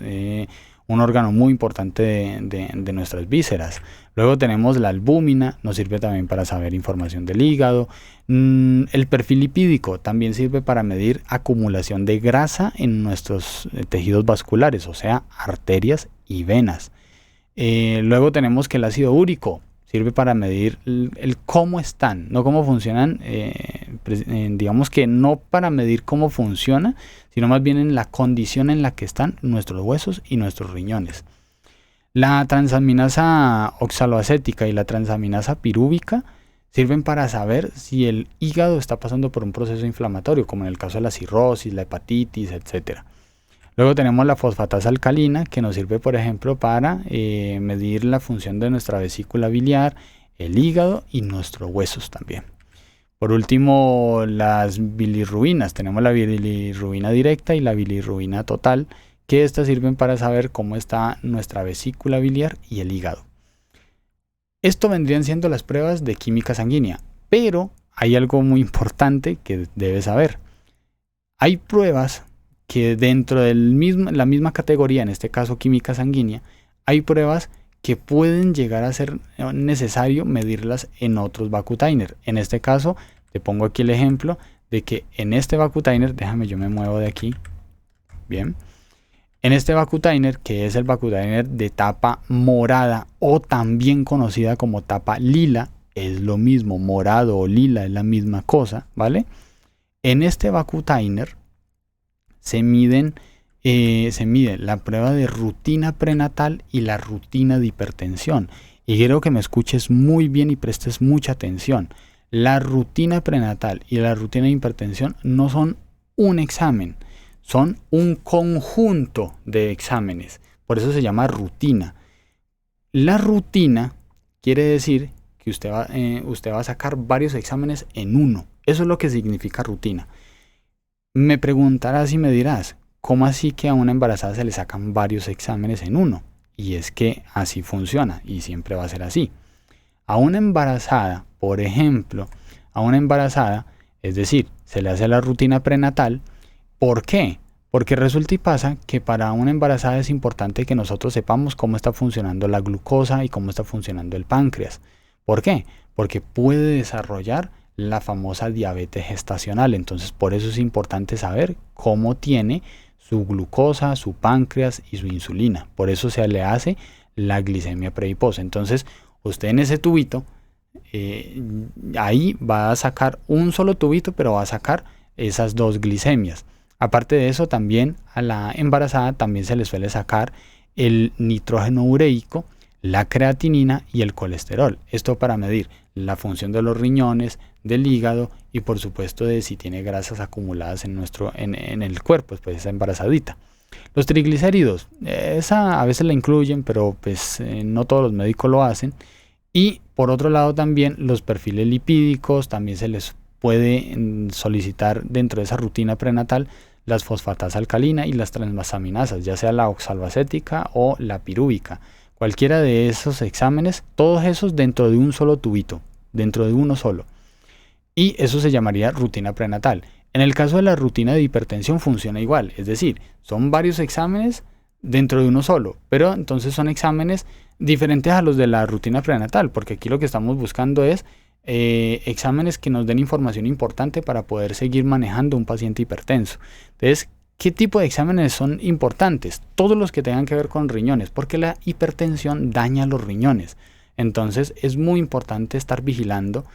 un órgano muy importante de nuestras vísceras. Luego tenemos la albúmina, nos sirve también para saber información del hígado. El perfil lipídico también sirve para medir acumulación de grasa en nuestros tejidos vasculares, o sea, arterias y venas. Luego tenemos que el ácido úrico sirve para medir el cómo están, no cómo funcionan, digamos que no para medir cómo funciona, sino más bien en la condición en la que están nuestros huesos y nuestros riñones. La transaminasa oxaloacética y la transaminasa pirúvica sirven para saber si el hígado está pasando por un proceso inflamatorio, como en el caso de la cirrosis, la hepatitis, etc. Luego tenemos la fosfatasa alcalina, que nos sirve, por ejemplo, para medir la función de nuestra vesícula biliar, el hígado y nuestros huesos también. Por último, las bilirrubinas. Tenemos la bilirrubina directa y la bilirrubina total, que estas sirven para saber cómo está nuestra vesícula biliar y el hígado. Esto vendrían siendo las pruebas de química sanguínea, pero hay algo muy importante que debes saber. Hay pruebas que dentro de la misma categoría, en este caso química sanguínea, hay pruebas que pueden llegar a ser necesario medirlas en otros Vacutainer. En este caso, te pongo aquí el ejemplo de que en este Vacutainer, déjame yo me muevo de aquí, bien, en este Vacutainer, que es el Vacutainer de tapa morada o también conocida como tapa lila, es lo mismo, morado o lila es la misma cosa, ¿vale? En este Vacutainer se mide la prueba de rutina prenatal y la rutina de hipertensión. Y quiero que me escuches muy bien y prestes mucha atención. La rutina prenatal y la rutina de hipertensión no son un examen, son un conjunto de exámenes. Por eso se llama rutina. La rutina quiere decir que usted va a sacar varios exámenes en uno. Eso es lo que significa rutina. Me preguntarás y me dirás, ¿cómo así que a una embarazada se le sacan varios exámenes en uno? Y es que así funciona y siempre va a ser así. A una embarazada, por ejemplo, es decir, se le hace la rutina prenatal. ¿Por qué? Porque resulta y pasa que para una embarazada es importante que nosotros sepamos cómo está funcionando la glucosa y cómo está funcionando el páncreas. ¿Por qué? Porque puede desarrollar la famosa diabetes gestacional. Entonces, por eso es importante saber cómo tiene su glucosa, su páncreas y su insulina. Por eso se le hace la glicemia pre y post. Entonces, usted en ese tubito, ahí va a sacar un solo tubito, pero va a sacar esas dos glicemias. Aparte de eso, también a la embarazada también se le suele sacar el nitrógeno ureico, la creatinina y el colesterol. Esto para medir la función de los riñones, del hígado y por supuesto de si tiene grasas acumuladas en el cuerpo, pues esa embarazadita. Los triglicéridos, esa a veces la incluyen, pero pues no todos los médicos lo hacen. Y por otro lado también los perfiles lipídicos, también se les puede solicitar dentro de esa rutina prenatal las fosfatasa alcalina y las transaminasas, ya sea la oxalbacética o la pirúvica. Cualquiera de esos exámenes, todos esos dentro de un solo tubito, dentro de uno solo. Y eso se llamaría rutina prenatal. En el caso de la rutina de hipertensión funciona igual, es decir, son varios exámenes dentro de uno solo, pero entonces son exámenes diferentes a los de la rutina prenatal, porque aquí lo que estamos buscando es exámenes que nos den información importante para poder seguir manejando un paciente hipertenso. Entonces, ¿qué tipo de exámenes son importantes? Todos los que tengan que ver con riñones, porque la hipertensión daña los riñones. Entonces es muy importante estar vigilando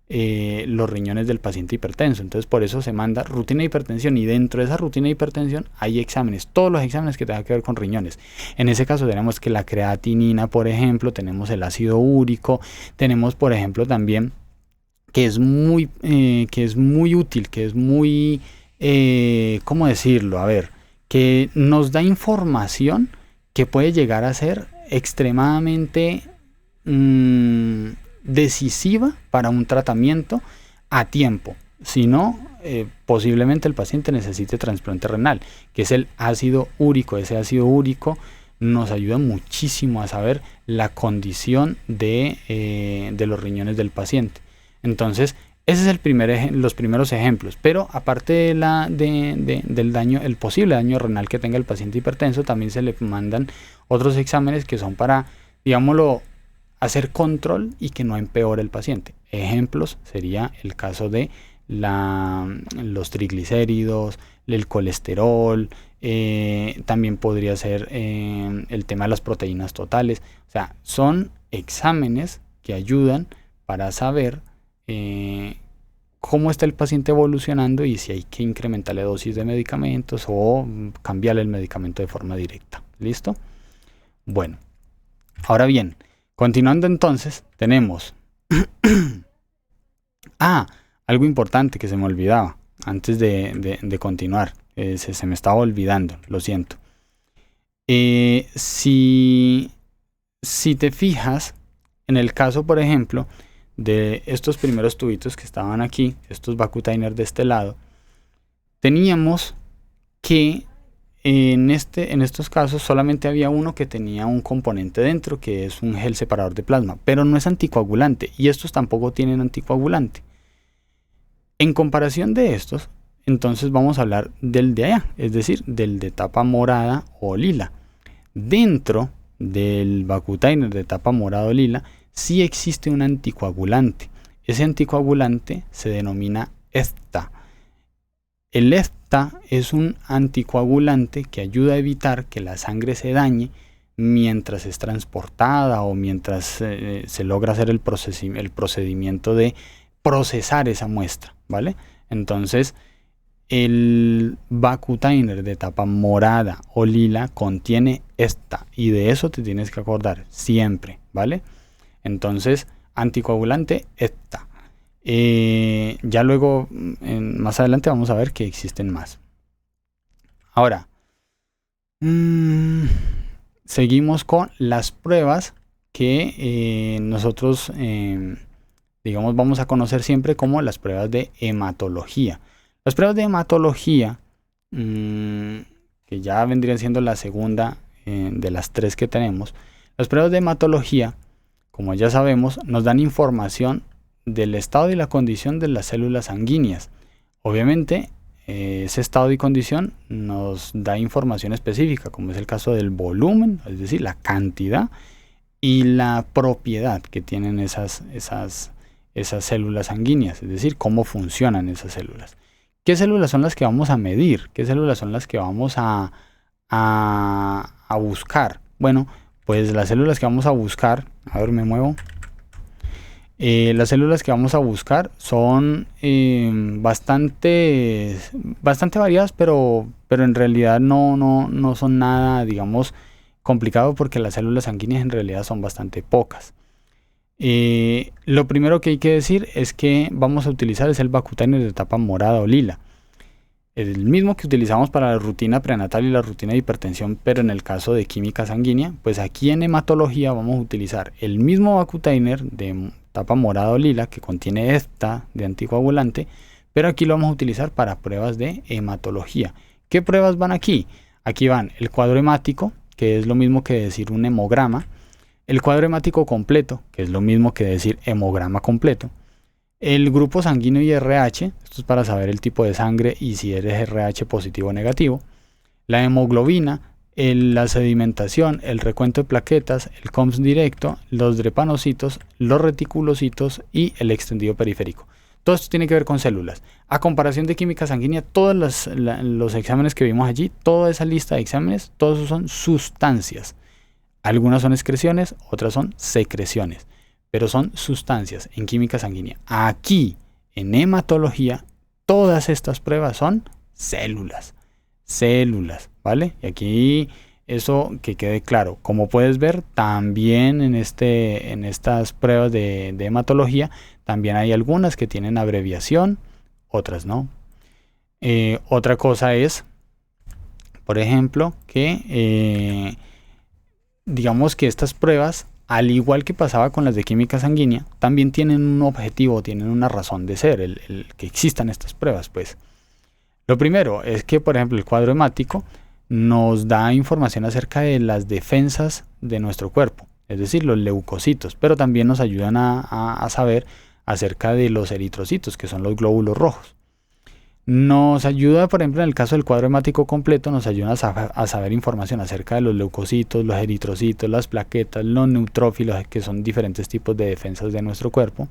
los riñones del paciente hipertenso. Entonces por eso se manda rutina de hipertensión y dentro de esa rutina de hipertensión hay exámenes, todos los exámenes que tengan que ver con riñones. En ese caso tenemos que la creatinina, por ejemplo, tenemos el ácido úrico, tenemos por ejemplo también que es muy útil, que es muy, ¿cómo decirlo? A ver, que nos da información que puede llegar a ser extremadamente decisiva para un tratamiento a tiempo. Si no, posiblemente el paciente necesite trasplante renal, que es el ácido úrico. Ese ácido úrico nos ayuda muchísimo a saber la condición de los riñones del paciente. Entonces, ese es los primeros ejemplos. Pero aparte del daño, el posible daño renal que tenga el paciente hipertenso, también se le mandan otros exámenes que son para, digámoslo, hacer control y que no empeore el paciente. Ejemplos sería el caso de los triglicéridos, el colesterol, también podría ser el tema de las proteínas totales. O sea, son exámenes que ayudan para saber cómo está el paciente evolucionando y si hay que incrementarle dosis de medicamentos o cambiarle el medicamento de forma directa. ¿Listo? Bueno, ahora bien, continuando entonces, tenemos algo importante que se me olvidaba antes de continuar. Se me estaba olvidando, lo siento. Si te fijas, en el caso, por ejemplo, de estos primeros tubitos que estaban aquí, estos Vacutainer de este lado, teníamos que en estos casos solamente había uno que tenía un componente dentro, que es un gel separador de plasma, pero no es anticoagulante y estos tampoco tienen anticoagulante. En comparación de estos, entonces vamos a hablar del de allá, es decir, del de tapa morada o lila. Dentro del Vacutainer de tapa morada o lila sí existe un anticoagulante. Ese anticoagulante se denomina EFTA. El EFTA es un anticoagulante que ayuda a evitar que la sangre se dañe mientras es transportada o mientras se logra hacer el procedimiento de procesar esa muestra, ¿vale? Entonces, el Vacutainer de tapa morada o lila contiene EFTA y de eso te tienes que acordar siempre, ¿vale? Entonces, anticoagulante está. Ya luego, más adelante vamos a ver que existen más. Ahora, seguimos con las pruebas que nosotros, digamos, vamos a conocer siempre como las pruebas de hematología. Las pruebas de hematología, que ya vendrían siendo la segunda de las tres que tenemos. Las pruebas de hematología, como ya sabemos, nos dan información del estado y la condición de las células sanguíneas. Obviamente, ese estado y condición nos da información específica, como es el caso del volumen, es decir, la cantidad y la propiedad que tienen esas células sanguíneas, es decir, cómo funcionan esas células. ¿Qué células son las que vamos a medir? ¿Qué células son las que vamos a buscar? Bueno, pues las células que vamos a buscar, a ver, me muevo. Las células que vamos a buscar son bastante variadas, pero en realidad no son nada, digamos, complicado, porque las células sanguíneas en realidad son bastante pocas. Lo primero que hay que decir es que vamos a utilizar es el Vacutainer de etapa morada o lila. El mismo que utilizamos para la rutina prenatal y la rutina de hipertensión, pero en el caso de química sanguínea, pues aquí en hematología vamos a utilizar el mismo Vacutainer de etapa morada o lila que contiene esta de anticoagulante, pero aquí lo vamos a utilizar para pruebas de hematología. ¿Qué pruebas van aquí? Aquí van el cuadro hemático, que es lo mismo que decir un hemograma, el cuadro hemático completo, que es lo mismo que decir hemograma completo, el grupo sanguíneo y RH, esto es para saber el tipo de sangre y si eres RH positivo o negativo, la hemoglobina, la sedimentación, el recuento de plaquetas, el COMS directo, los drepanocitos, los reticulocitos y el extendido periférico. Todo esto tiene que ver con células. A comparación de química sanguínea, todos los exámenes que vimos allí, toda esa lista de exámenes, todos esos son sustancias. Algunas son excreciones, otras son secreciones, pero son sustancias en química sanguínea. Aquí, en hematología, todas estas pruebas son células, ¿vale? Y aquí eso que quede claro. Como puedes ver, también en estas pruebas de hematología, también hay algunas que tienen abreviación, otras no. Otra cosa es, por ejemplo, que digamos que estas pruebas, al igual que pasaba con las de química sanguínea, también tienen un objetivo, tienen una razón de ser, el que existan estas pruebas, pues. Lo primero es que, por ejemplo, el cuadro hemático nos da información acerca de las defensas de nuestro cuerpo, es decir, los leucocitos, pero también nos ayudan a saber acerca de los eritrocitos, que son los glóbulos rojos. Nos ayuda, por ejemplo, en el caso del cuadro hemático completo, nos ayuda a saber información acerca de los leucocitos, los eritrocitos, las plaquetas, los neutrófilos, que son diferentes tipos de defensas de nuestro cuerpo.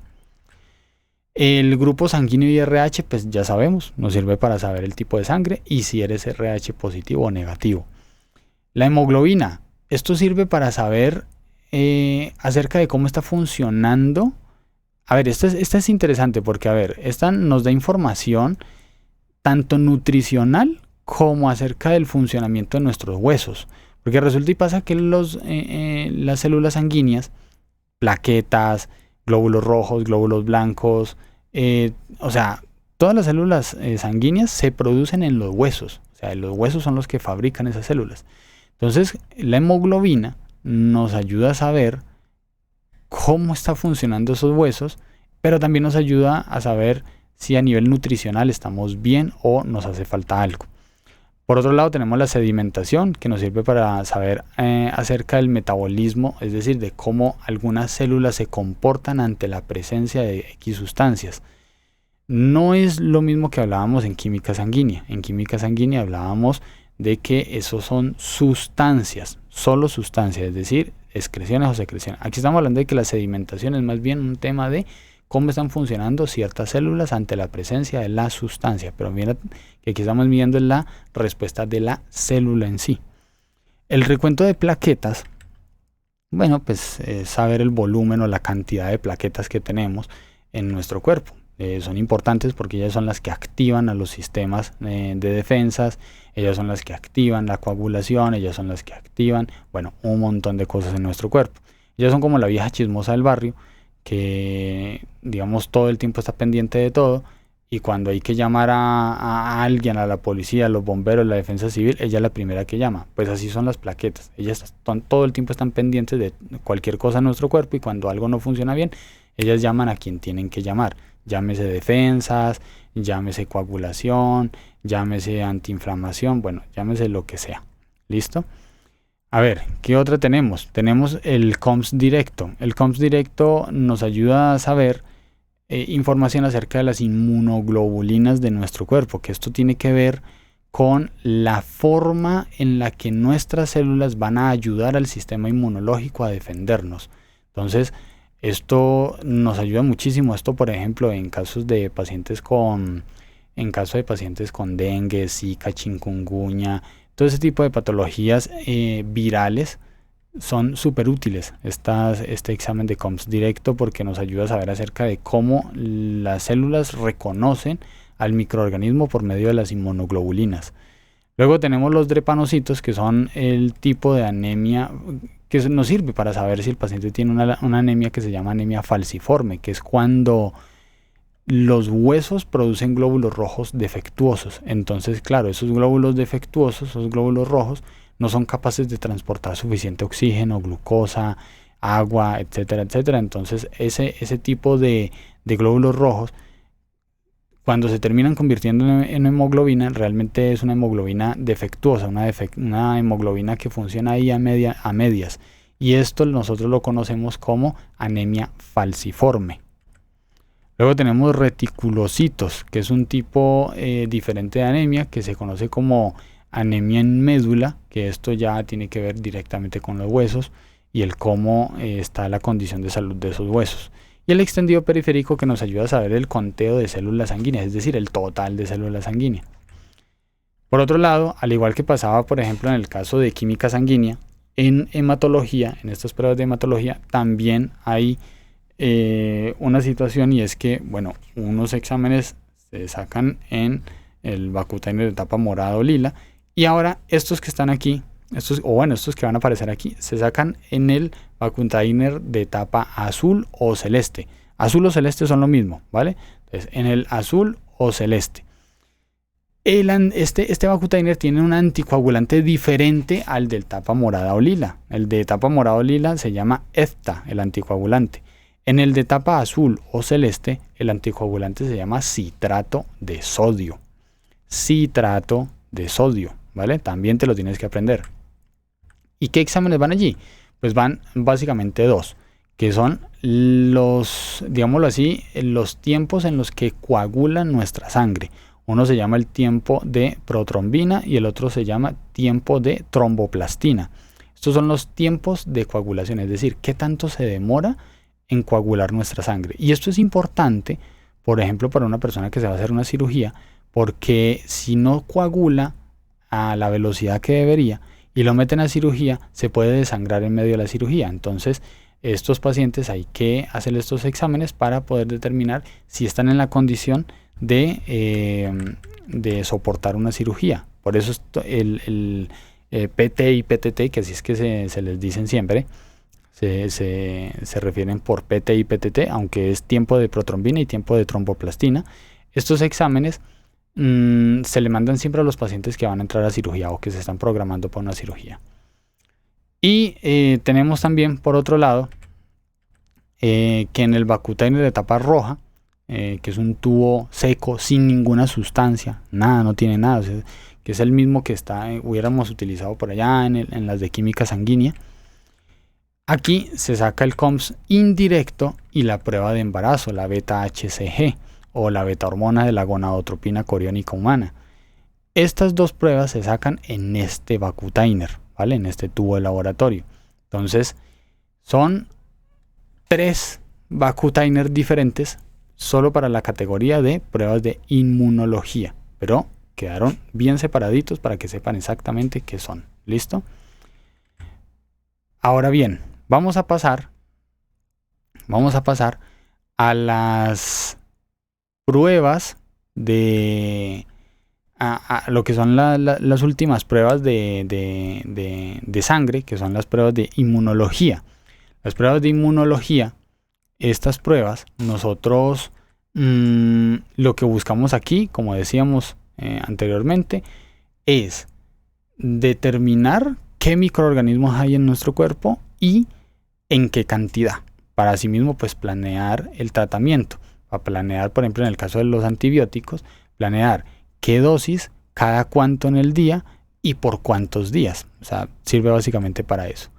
El grupo sanguíneo y RH, pues ya sabemos, nos sirve para saber el tipo de sangre y si eres RH positivo o negativo. La hemoglobina, esto sirve para saber acerca de cómo está funcionando. A ver, esta es interesante porque, a ver, esta nos da información tanto nutricional como acerca del funcionamiento de nuestros huesos. Porque resulta y pasa que las células sanguíneas, plaquetas, glóbulos rojos, glóbulos blancos, o sea, todas las células sanguíneas se producen en los huesos. O sea, los huesos son los que fabrican esas células. Entonces, la hemoglobina nos ayuda a saber cómo está funcionando esos huesos, pero también nos ayuda a saber si a nivel nutricional estamos bien o nos hace falta algo. Por otro lado, tenemos la sedimentación, que nos sirve para saber acerca del metabolismo, es decir, de cómo algunas células se comportan ante la presencia de X sustancias. No es lo mismo que hablábamos en química sanguínea. En química sanguínea hablábamos de que esos son sustancias, solo sustancias, es decir, excreciones o secreciones. Aquí estamos hablando de que la sedimentación es más bien un tema de cómo están funcionando ciertas células ante la presencia de la sustancia, pero mira que aquí estamos midiendo la respuesta de la célula en sí. El recuento de plaquetas, bueno, pues es saber el volumen o la cantidad de plaquetas que tenemos en nuestro cuerpo. Son importantes porque ellas son las que activan a los sistemas de defensas, ellas son las que activan la coagulación, ellas son las que activan, bueno, un montón de cosas en nuestro cuerpo. Ellas son como la vieja chismosa del barrio que, digamos, todo el tiempo está pendiente de todo, y cuando hay que llamar a alguien, a la policía, a los bomberos, la defensa civil, ella es la primera que llama. Pues así son las plaquetas. Ellas todo el tiempo están pendientes de cualquier cosa en nuestro cuerpo, y cuando algo no funciona bien, ellas llaman a quien tienen que llamar. Llámese defensas, llámese coagulación, llámese antiinflamación, bueno, llámese lo que sea. ¿Listo? A ver, ¿qué otra tenemos? Tenemos el COMS directo. El COMS directo nos ayuda a saber información acerca de las inmunoglobulinas de nuestro cuerpo, que esto tiene que ver con la forma en la que nuestras células van a ayudar al sistema inmunológico a defendernos. Entonces, esto nos ayuda muchísimo. Esto, por ejemplo, en caso de pacientes con dengue, zika, chikungunya, todo ese tipo de patologías virales, son súper útiles este examen de COMS directo, porque nos ayuda a saber acerca de cómo las células reconocen al microorganismo por medio de las inmunoglobulinas. Luego tenemos los drepanocitos, que son el tipo de anemia que nos sirve para saber si el paciente tiene una anemia que se llama anemia falciforme, que es cuando los huesos producen glóbulos rojos defectuosos. Entonces, claro, esos glóbulos defectuosos, esos glóbulos rojos, no son capaces de transportar suficiente oxígeno, glucosa, agua, etcétera, etcétera. Entonces, ese tipo de glóbulos rojos, cuando se terminan convirtiendo en hemoglobina, realmente es una hemoglobina defectuosa, una hemoglobina que funciona ahí a medias. Y esto nosotros lo conocemos como anemia falciforme. Luego tenemos reticulocitos, que es un tipo diferente de anemia, que se conoce como anemia en médula, que esto ya tiene que ver directamente con los huesos y el cómo está la condición de salud de esos huesos. Y el extendido periférico, que nos ayuda a saber el conteo de células sanguíneas, es decir, el total de células sanguíneas. Por otro lado, al igual que pasaba, por ejemplo, en el caso de química sanguínea, en hematología, en estas pruebas de hematología, también hay una situación, y es que, bueno, unos exámenes se sacan en el Vacutainer de etapa morada o lila, y ahora estos que están aquí, estos que van a aparecer aquí, se sacan en el Vacutainer de etapa azul o celeste. Azul o celeste son lo mismo, ¿vale? Entonces, en el azul o celeste. Este Vacutainer tiene un anticoagulante diferente al de etapa morada o lila. El de etapa morada o lila se llama EFTA, el anticoagulante. En el de etapa azul o celeste, el anticoagulante se llama citrato de sodio. Citrato de sodio, ¿vale? También te lo tienes que aprender. ¿Y qué exámenes van allí? Pues van básicamente dos, que son los, digámoslo así, los tiempos en los que coagula nuestra sangre. Uno se llama el tiempo de protrombina y el otro se llama tiempo de tromboplastina. Estos son los tiempos de coagulación, es decir, qué tanto se demora en coagular nuestra sangre. Y esto es importante, por ejemplo, para una persona que se va a hacer una cirugía, porque si no coagula a la velocidad que debería y lo meten a cirugía, se puede desangrar en medio de la cirugía. Entonces, estos pacientes hay que hacer estos exámenes para poder determinar si están en la condición de soportar una cirugía. Por eso el PT y PTT, que así es que se les dicen siempre, se refieren por PT y PTT, aunque es tiempo de protrombina y tiempo de tromboplastina. Estos exámenes se le mandan siempre a los pacientes que van a entrar a cirugía o que se están programando para una cirugía. Y tenemos también, por otro lado, que en el Vacutainer de etapa roja, que es un tubo seco sin ninguna sustancia, nada, no tiene nada, o sea, que es el mismo que hubiéramos utilizado por allá en las de química sanguínea. Aquí se saca el COMS indirecto y la prueba de embarazo, la beta-HCG o la beta-hormona de la gonadotropina coriónica humana. Estas dos pruebas se sacan en este Vacutainer, ¿vale? En este tubo de laboratorio. Entonces, son 3 Vacutainer diferentes solo para la categoría de pruebas de inmunología, pero quedaron bien separaditos para que sepan exactamente qué son. ¿Listo? Ahora bien, vamos a pasar a las pruebas a lo que son las últimas pruebas de sangre, que son las pruebas de inmunología. Las pruebas de inmunología, estas pruebas, nosotros lo que buscamos aquí, como decíamos anteriormente, es determinar qué microorganismos hay en nuestro cuerpo y en qué cantidad, para asimismo pues planear el tratamiento, para planear, por ejemplo, en el caso de los antibióticos, planear qué dosis, cada cuánto en el día y por cuántos días. O sea, sirve básicamente para eso.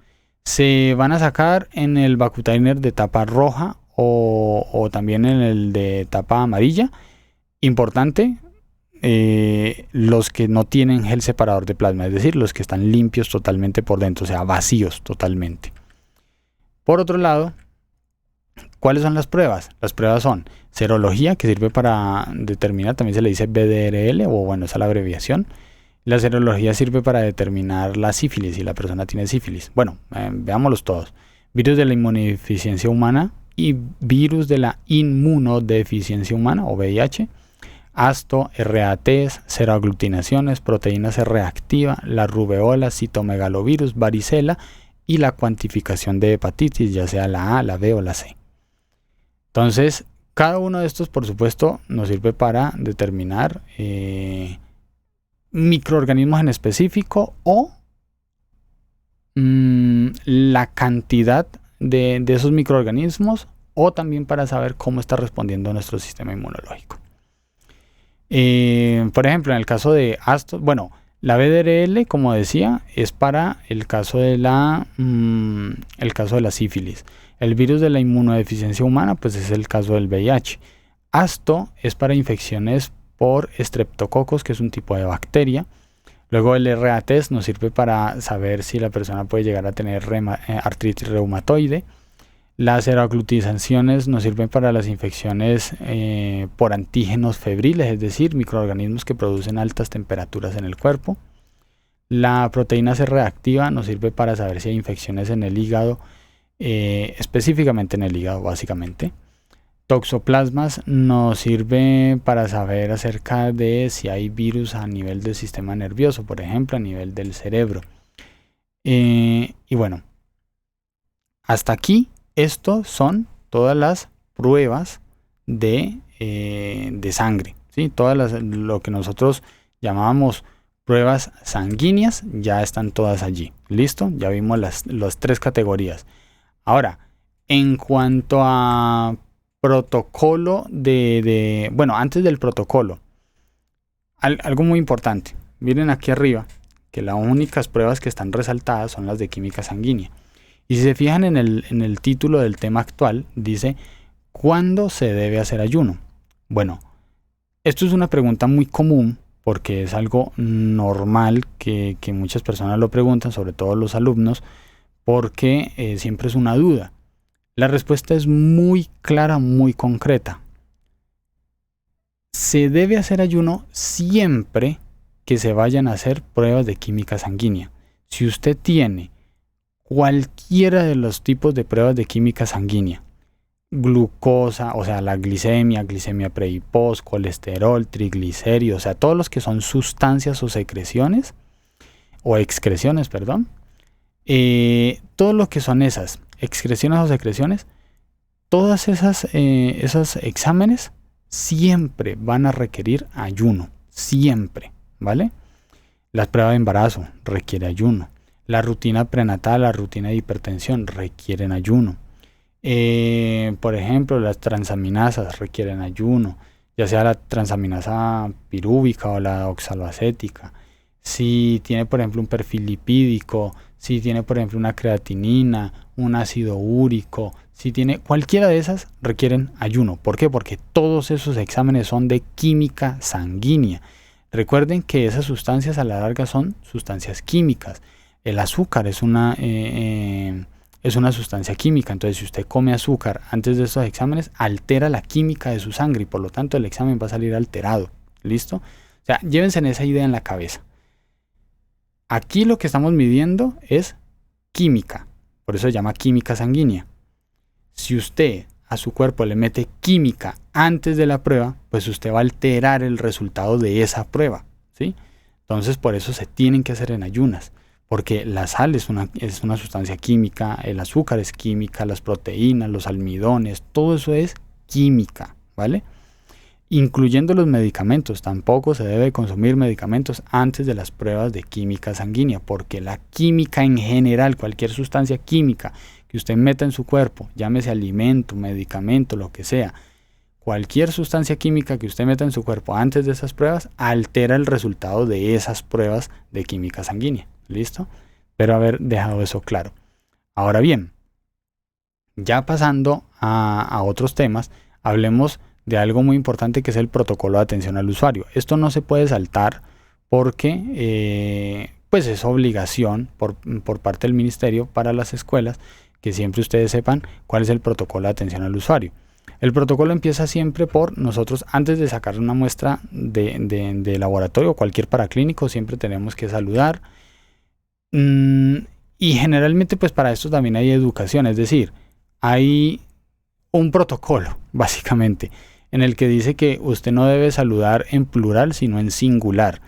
Se van a sacar en el Vacutainer de tapa roja o también en el de tapa amarilla. Importante, los que no tienen gel separador de plasma, es decir, los que están limpios totalmente por dentro, o sea, vacíos totalmente. Por otro lado, ¿cuáles son las pruebas? Las pruebas son serología, que sirve para determinar, también se le dice BDRL, o bueno, esa es la abreviación. La serología sirve para determinar la sífilis, si la persona tiene sífilis. Bueno, veámoslos todos. Virus de la inmunodeficiencia humana y virus de la inmunodeficiencia humana, o VIH. Asto, RATs, seroaglutinaciones, proteínas C reactiva, la rubeola, citomegalovirus, varicela y la cuantificación de hepatitis, ya sea la A, la B o la C. Entonces, cada uno de estos, por supuesto, nos sirve para determinar microorganismos en específico o la cantidad de esos microorganismos, o también para saber cómo está respondiendo nuestro sistema inmunológico. Por ejemplo, en el caso de Astos, bueno, la BDRL, como decía, es para el caso de la sífilis. El virus de la inmunodeficiencia humana, pues es el caso del VIH. Asto es para infecciones por estreptococos, que es un tipo de bacteria. Luego el RATs nos sirve para saber si la persona puede llegar a tener artritis reumatoide. Las seroaglutinaciones nos sirven para las infecciones por antígenos febriles, es decir, microorganismos que producen altas temperaturas en el cuerpo. La proteína C reactiva nos sirve para saber si hay infecciones en el hígado, específicamente en el hígado básicamente. Toxoplasmas nos sirve para saber acerca de si hay virus a nivel del sistema nervioso, por ejemplo, a nivel del cerebro. Y bueno, hasta aquí. Estos son todas las pruebas de sangre, ¿sí? Lo que nosotros llamábamos pruebas sanguíneas, ya están todas allí. ¿Listo? Ya vimos las tres categorías. Ahora, en cuanto a protocolo bueno, antes del protocolo, algo muy importante. Miren aquí arriba que las únicas pruebas que están resaltadas son las de química sanguínea. Y si se fijan en el título del tema actual, dice ¿cuándo se debe hacer ayuno? Bueno, esto es una pregunta muy común porque es algo normal que muchas personas lo preguntan, sobre todo los alumnos, porque siempre es una duda. La respuesta es muy clara, muy concreta. Se debe hacer ayuno siempre que se vayan a hacer pruebas de química sanguínea. Si usted tiene cualquiera de los tipos de pruebas de química sanguínea, glucosa, o sea, la glicemia pre y post, colesterol, triglicéridos, o sea, todos los que son sustancias o secreciones, o excreciones, perdón, todo lo que son esas excreciones o secreciones, todas esos exámenes siempre van a requerir ayuno, siempre, ¿vale? Las pruebas de embarazo requieren ayuno. La rutina prenatal, la rutina de hipertensión requieren ayuno. Por ejemplo, las transaminasas requieren ayuno, ya sea la transaminasa pirúvica o la oxaloacética. Si tiene, por ejemplo, un perfil lipídico, si tiene, por ejemplo, una creatinina, un ácido úrico, si tiene cualquiera de esas, requieren ayuno. ¿Por qué? Porque todos esos exámenes son de química sanguínea. Recuerden que esas sustancias a la larga son sustancias químicas. El azúcar es una sustancia química, entonces si usted come azúcar antes de estos exámenes, altera la química de su sangre y por lo tanto el examen va a salir alterado. ¿Listo? O sea, llévense en esa idea en la cabeza. Aquí lo que estamos midiendo es química, por eso se llama química sanguínea. Si usted a su cuerpo le mete química antes de la prueba, pues usted va a alterar el resultado de esa prueba, ¿sí? Entonces por eso se tienen que hacer en ayunas. porque la sal es una sustancia química, el azúcar es química, las proteínas, los almidones, todo eso es química, ¿vale? Incluyendo los medicamentos. Tampoco se debe consumir medicamentos antes de las pruebas de química sanguínea, porque la química en general, cualquier sustancia química que usted meta en su cuerpo, llámese alimento, medicamento, lo que sea, cualquier sustancia química que usted meta en su cuerpo antes de esas pruebas altera el resultado de esas pruebas de química sanguínea. ¿Listo? Espero haber dejado eso claro. Ahora bien, ya pasando a otros temas, hablemos de algo muy importante, que es el protocolo de atención al usuario. Esto no se puede saltar porque pues es obligación por parte del ministerio para las escuelas que siempre ustedes sepan cuál es el protocolo de atención al usuario. El protocolo empieza siempre por nosotros, antes de sacar una muestra de laboratorio o cualquier paraclínico, siempre tenemos que saludar. Y generalmente pues para esto también hay educación, es decir, hay un protocolo básicamente en el que dice que usted no debe saludar en plural sino en singular.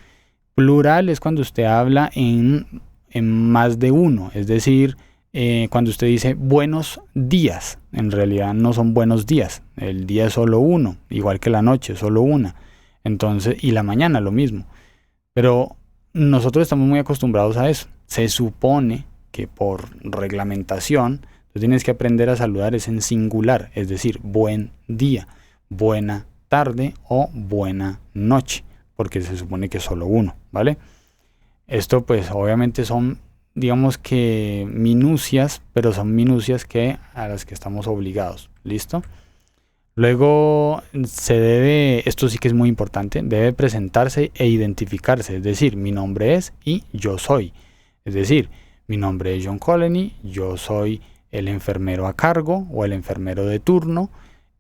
Plural es cuando usted habla en más de uno, es decir, cuando usted dice buenos días, en realidad no son buenos días, el día es solo uno, igual que la noche, solo una, entonces, y la mañana lo mismo, pero nosotros estamos muy acostumbrados a eso. Se supone que por reglamentación tú tienes que aprender a saludar es en singular, es decir, buen día, buena tarde o buena noche, porque se supone que es solo uno, ¿vale? Esto pues obviamente son, digamos que minucias, pero son minucias a las que estamos obligados, ¿listo? Luego esto sí que es muy importante, debe presentarse e identificarse, es decir, mi nombre es y yo soy. Es decir, mi nombre es John Colony, yo soy el enfermero a cargo o el enfermero de turno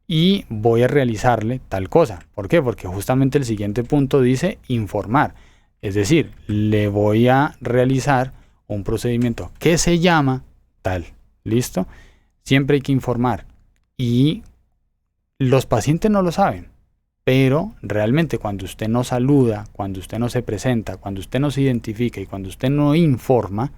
y voy a realizarle tal cosa. ¿Por qué? Porque justamente el siguiente punto dice informar. Es decir, le voy a realizar un procedimiento que se llama tal. ¿Listo? Siempre hay que informar. Y los pacientes no lo saben, pero realmente cuando usted no saluda, cuando usted no se presenta, cuando usted no se identifica y cuando usted no informa,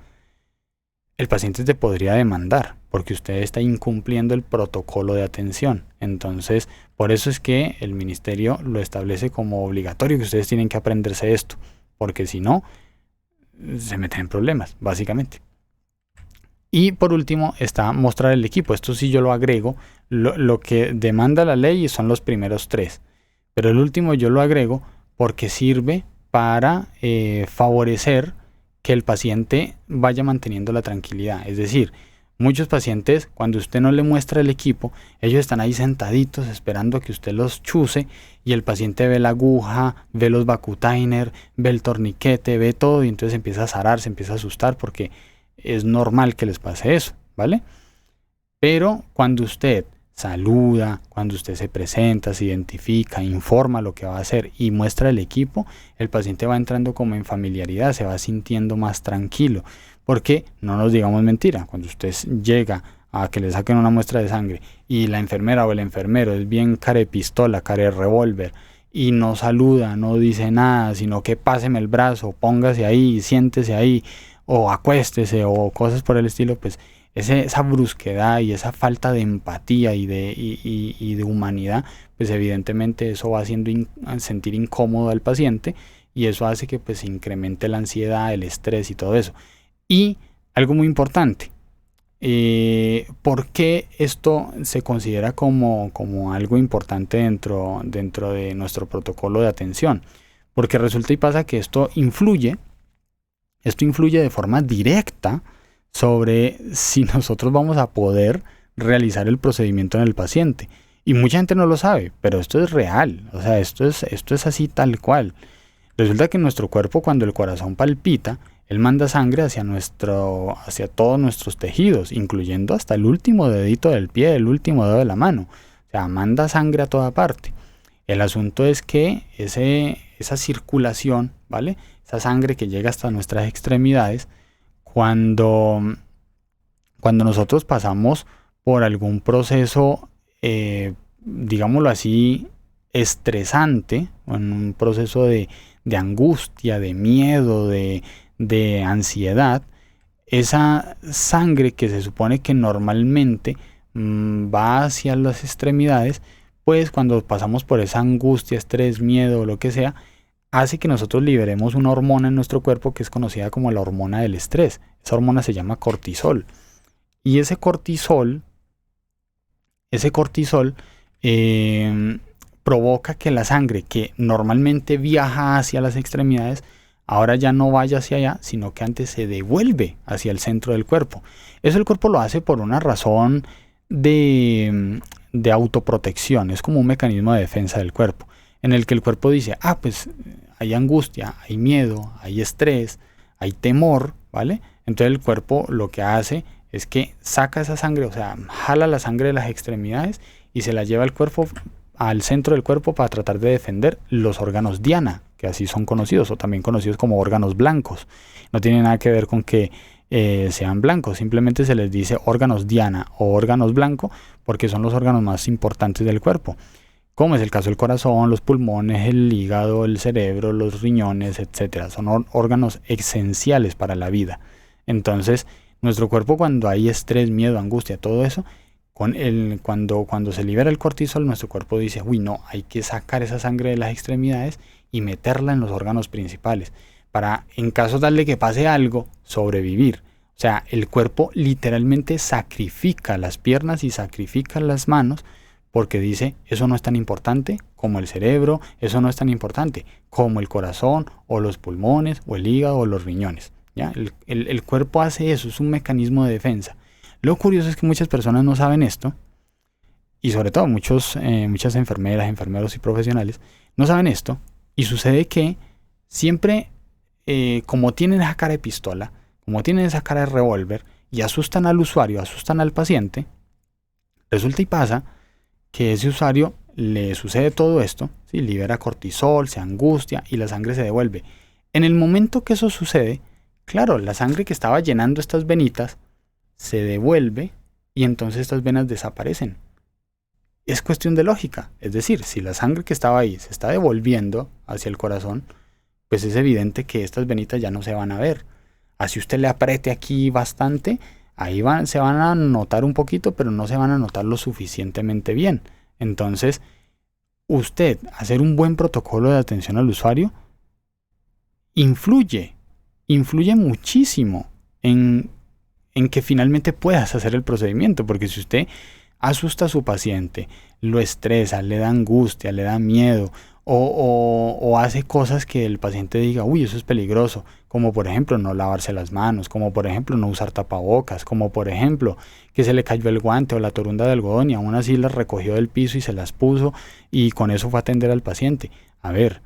el paciente te podría demandar porque usted está incumpliendo el protocolo de atención. Entonces, por eso es que el ministerio lo establece como obligatorio, que ustedes tienen que aprenderse esto, porque si no, se meten en problemas, básicamente. Y por último está mostrar el equipo. Esto sí yo lo agrego. Lo que demanda la ley son los primeros tres. Pero el último yo lo agrego porque sirve para favorecer que el paciente vaya manteniendo la tranquilidad. Es decir, muchos pacientes, cuando usted no le muestra el equipo, ellos están ahí sentaditos esperando que usted los chuse y el paciente ve la aguja, ve los vacutainer, ve el torniquete, ve todo y entonces empieza a zarar, se empieza a asustar porque es normal que les pase eso, ¿vale? Pero cuando usted saluda, cuando usted se presenta, se identifica, informa lo que va a hacer y muestra el equipo, el paciente va entrando como en familiaridad, se va sintiendo más tranquilo. Porque no nos digamos mentira, cuando usted llega a que le saquen una muestra de sangre y la enfermera o el enfermero es bien carepistola, revólver y no saluda, no dice nada, sino que páseme el brazo, póngase ahí, siéntese ahí o acuéstese o cosas por el estilo, pues esa brusquedad y esa falta de empatía y de humanidad, pues evidentemente eso va haciendo sentir incómodo al paciente y eso hace que pues se incremente la ansiedad, el estrés y todo eso. Y algo muy importante, ¿por qué esto se considera como algo importante dentro de nuestro protocolo de atención? Porque resulta y pasa que esto influye de forma directa sobre si nosotros vamos a poder realizar el procedimiento en el paciente. Y mucha gente no lo sabe, pero esto es real, o sea, esto es así tal cual. Resulta que en nuestro cuerpo, cuando el corazón palpita, él manda sangre hacia todos nuestros tejidos, incluyendo hasta el último dedito del pie, el último dedo de la mano. O sea, manda sangre a toda parte. El asunto es que esa circulación, ¿vale? Esa sangre que llega hasta nuestras extremidades, cuando nosotros pasamos por algún proceso, digámoslo así, estresante, o en un proceso de angustia, de miedo, de ansiedad, esa sangre que se supone que normalmente va hacia las extremidades, pues cuando pasamos por esa angustia, estrés, miedo o lo que sea, hace que nosotros liberemos una hormona en nuestro cuerpo que es conocida como la hormona del estrés. Esa hormona se llama cortisol. Y ese cortisol provoca que la sangre que normalmente viaja hacia las extremidades ahora ya no vaya hacia allá, sino que antes se devuelve hacia el centro del cuerpo. Eso el cuerpo lo hace por una razón de autoprotección, es como un mecanismo de defensa del cuerpo, en el que el cuerpo dice, pues hay angustia, hay miedo, hay estrés, hay temor, ¿vale? Entonces el cuerpo lo que hace es que saca esa sangre, o sea, jala la sangre de las extremidades y se la lleva al cuerpo, al centro del cuerpo, para tratar de defender los órganos diana, que así son conocidos, o también conocidos como órganos blancos. No tiene nada que ver con que sean blancos, simplemente se les dice órganos diana o órganos blanco porque son los órganos más importantes del cuerpo, como es el caso del corazón, los pulmones, el hígado, el cerebro, los riñones, etcétera. Son órganos esenciales para la vida. Entonces, nuestro cuerpo, cuando hay estrés, miedo, angustia, todo eso, cuando se libera el cortisol, nuestro cuerpo dice, uy, no, hay que sacar esa sangre de las extremidades y meterla en los órganos principales, para, en caso tal de que pase algo, sobrevivir. O sea, el cuerpo literalmente sacrifica las piernas y sacrifica las manos, porque dice, eso no es tan importante como el cerebro, eso no es tan importante como el corazón, o los pulmones, o el hígado, o los riñones. ¿Ya? El cuerpo hace eso, es un mecanismo de defensa. Lo curioso es que muchas personas no saben esto, y sobre todo muchas enfermeras, enfermeros y profesionales no saben esto, y sucede que siempre, como tienen esa cara de pistola, como tienen esa cara de revólver, y asustan al usuario, asustan al paciente, resulta y pasa que ese usuario le sucede todo esto, ¿sí? Libera cortisol, se angustia y la sangre se devuelve. En el momento que eso sucede, claro, la sangre que estaba llenando estas venitas se devuelve y entonces estas venas desaparecen. Es cuestión de lógica, es decir, si la sangre que estaba ahí se está devolviendo hacia el corazón, pues es evidente que estas venitas ya no se van a ver. Así usted le apriete aquí bastante, ahí se van a notar un poquito, pero no se van a notar lo suficientemente bien. Entonces, usted hacer un buen protocolo de atención al usuario influye muchísimo en que finalmente puedas hacer el procedimiento, porque si usted asusta a su paciente, lo estresa, le da angustia, le da miedo, o hace cosas que el paciente diga, uy, eso es peligroso, como por ejemplo no lavarse las manos, como por ejemplo no usar tapabocas, como por ejemplo que se le cayó el guante o la torunda de algodón y aún así las recogió del piso y se las puso y con eso fue a atender al paciente. A ver,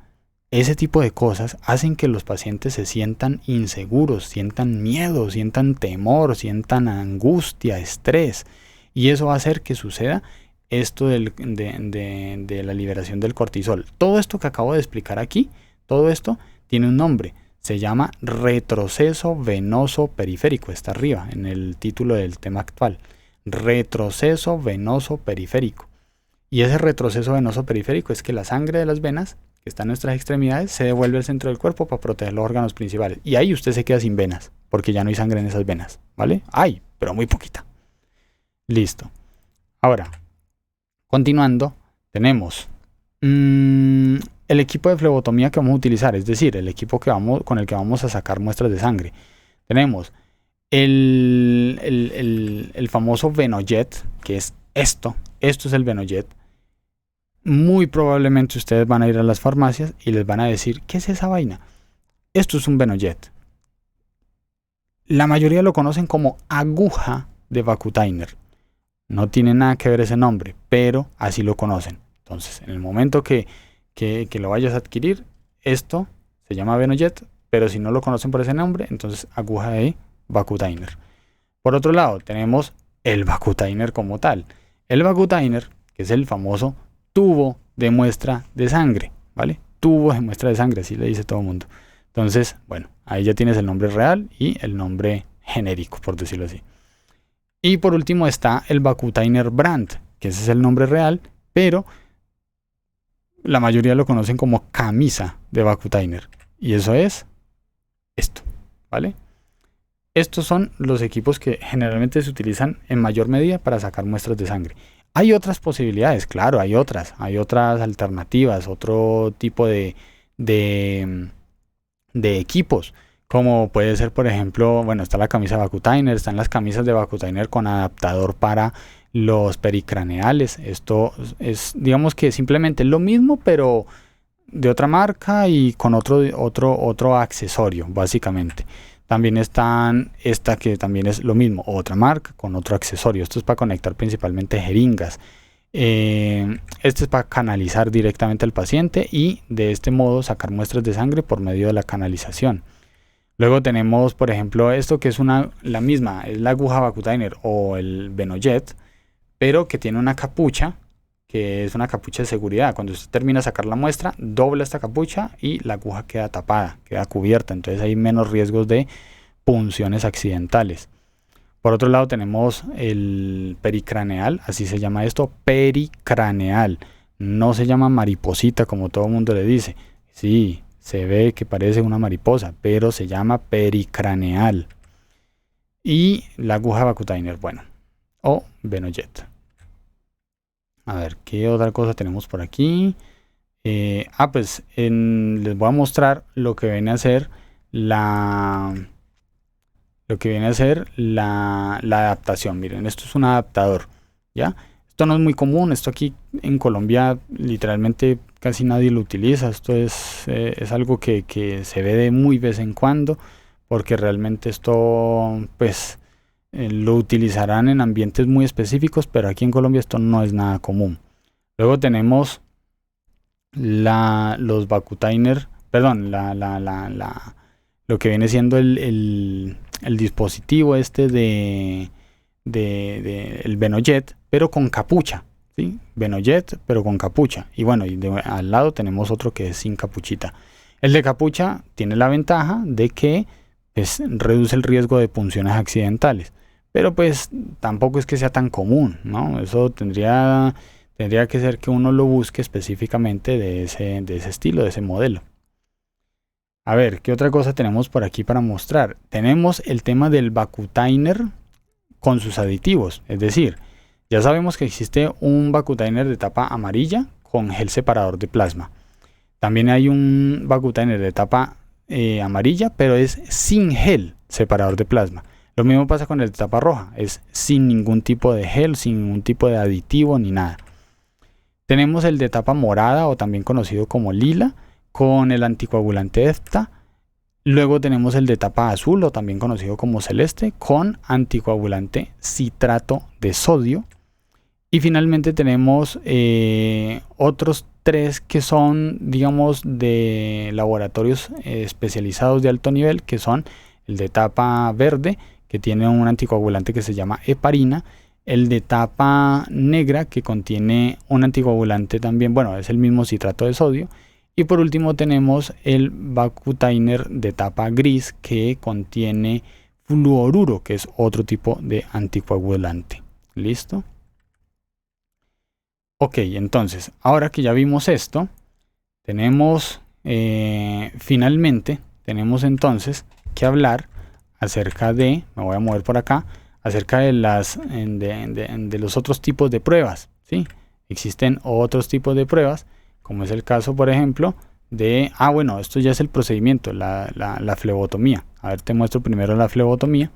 ese tipo de cosas hacen que los pacientes se sientan inseguros, sientan miedo, sientan temor, sientan angustia, estrés, y eso va a hacer que suceda esto de la liberación del cortisol. Todo esto que acabo de explicar aquí, todo esto tiene un nombre. Se llama retroceso venoso periférico. Está arriba en el título del tema actual. Retroceso venoso periférico. Y ese retroceso venoso periférico es que la sangre de las venas que está en nuestras extremidades se devuelve al centro del cuerpo para proteger los órganos principales. Y ahí usted se queda sin venas, porque ya no hay sangre en esas venas, ¿vale? Hay, pero muy poquita. Listo. Ahora, continuando, tenemos el equipo de flebotomía que vamos a utilizar, es decir, el equipo con el que vamos a sacar muestras de sangre. Tenemos el famoso Venojet, que es esto es el Venojet. Muy probablemente ustedes van a ir a las farmacias y les van a decir, ¿qué es esa vaina? Esto es un Venojet. La mayoría lo conocen como aguja de Vacutainer. No tiene nada que ver ese nombre, pero así lo conocen. Entonces, en el momento que lo vayas a adquirir, esto se llama Venojet, pero si no lo conocen por ese nombre, entonces aguja de Vacutainer. Por otro lado, tenemos el Vacutainer como tal. El Vacutainer, que es el famoso tubo de muestra de sangre, ¿vale? Tubo de muestra de sangre, así le dice todo el mundo. Entonces, bueno, ahí ya tienes el nombre real y el nombre genérico, por decirlo así. Y por último está el Vacutainer Brand, que ese es el nombre real, pero la mayoría lo conocen como camisa de Vacutainer. Y eso es esto, ¿vale? Estos son los equipos que generalmente se utilizan en mayor medida para sacar muestras de sangre. Hay otras posibilidades, claro, hay otras alternativas, otro tipo de, de equipos, como puede ser, por ejemplo, bueno, está la camisa Vacutainer, están las camisas de Vacutainer con adaptador para los pericraneales. Esto es, digamos que simplemente lo mismo, pero de otra marca y con otro accesorio, básicamente. También están esta que también es lo mismo, otra marca con otro accesorio. Esto es para conectar principalmente jeringas. Este es para canalizar directamente al paciente y de este modo sacar muestras de sangre por medio de la canalización. Luego tenemos, por ejemplo, esto que es la misma, es la aguja Vacutainer o el Venojet, pero que tiene una capucha, que es una capucha de seguridad. Cuando usted termina de sacar la muestra, dobla esta capucha y la aguja queda tapada, queda cubierta. Entonces hay menos riesgos de punciones accidentales. Por otro lado tenemos el pericraneal, así se llama esto, pericraneal. No se llama mariposita como todo el mundo le dice. Sí, se ve que parece una mariposa, pero se llama pericraneal. Y la aguja Vacutainer, bueno, o Venojet. A ver, ¿qué otra cosa tenemos por aquí? Pues les voy a mostrar lo que viene a ser la adaptación. Miren, esto es un adaptador, ¿ya? Esto no es muy común, esto aquí en Colombia literalmente casi nadie lo utiliza. Esto es algo que se ve de muy vez en cuando, porque realmente esto, pues, lo utilizarán en ambientes muy específicos, pero aquí en Colombia esto no es nada común. Luego tenemos los Vacutainer, perdón, lo que viene siendo el dispositivo este el Venojet, pero con capucha, ¿sí? Venojet, pero con capucha. Y bueno, al lado tenemos otro que es sin capuchita. El de capucha tiene la ventaja de que pues, reduce el riesgo de punciones accidentales. Pero pues tampoco es que sea tan común, ¿no? Eso tendría que ser que uno lo busque específicamente de ese estilo, de ese modelo. A ver, ¿qué otra cosa tenemos por aquí para mostrar? Tenemos el tema del Vacutainer con sus aditivos. Es decir, ya sabemos que existe un Vacutainer de tapa amarilla con gel separador de plasma. También hay un Vacutainer de tapa amarilla, pero es sin gel separador de plasma. Lo mismo pasa con el de tapa roja, es sin ningún tipo de gel, sin ningún tipo de aditivo ni nada. Tenemos el de tapa morada o también conocido como lila con el anticoagulante EFTA. Luego tenemos el de tapa azul o también conocido como celeste con anticoagulante citrato de sodio. Y finalmente tenemos otros tres que son, digamos, de laboratorios especializados de alto nivel, que son el de tapa verde, que tiene un anticoagulante que se llama heparina, el de tapa negra, que contiene un anticoagulante también, bueno, es el mismo citrato de sodio, y por último tenemos el Vacutainer de tapa gris, que contiene fluoruro, que es otro tipo de anticoagulante. ¿Listo? Ok, entonces, ahora que ya vimos esto, tenemos, finalmente, tenemos entonces que hablar acerca de, me voy a mover por acá, acerca de los otros tipos de pruebas, ¿sí? Existen otros tipos de pruebas, como es el caso, por ejemplo, bueno, esto ya es el procedimiento, la flebotomía. A ver, te muestro primero la flebotomía.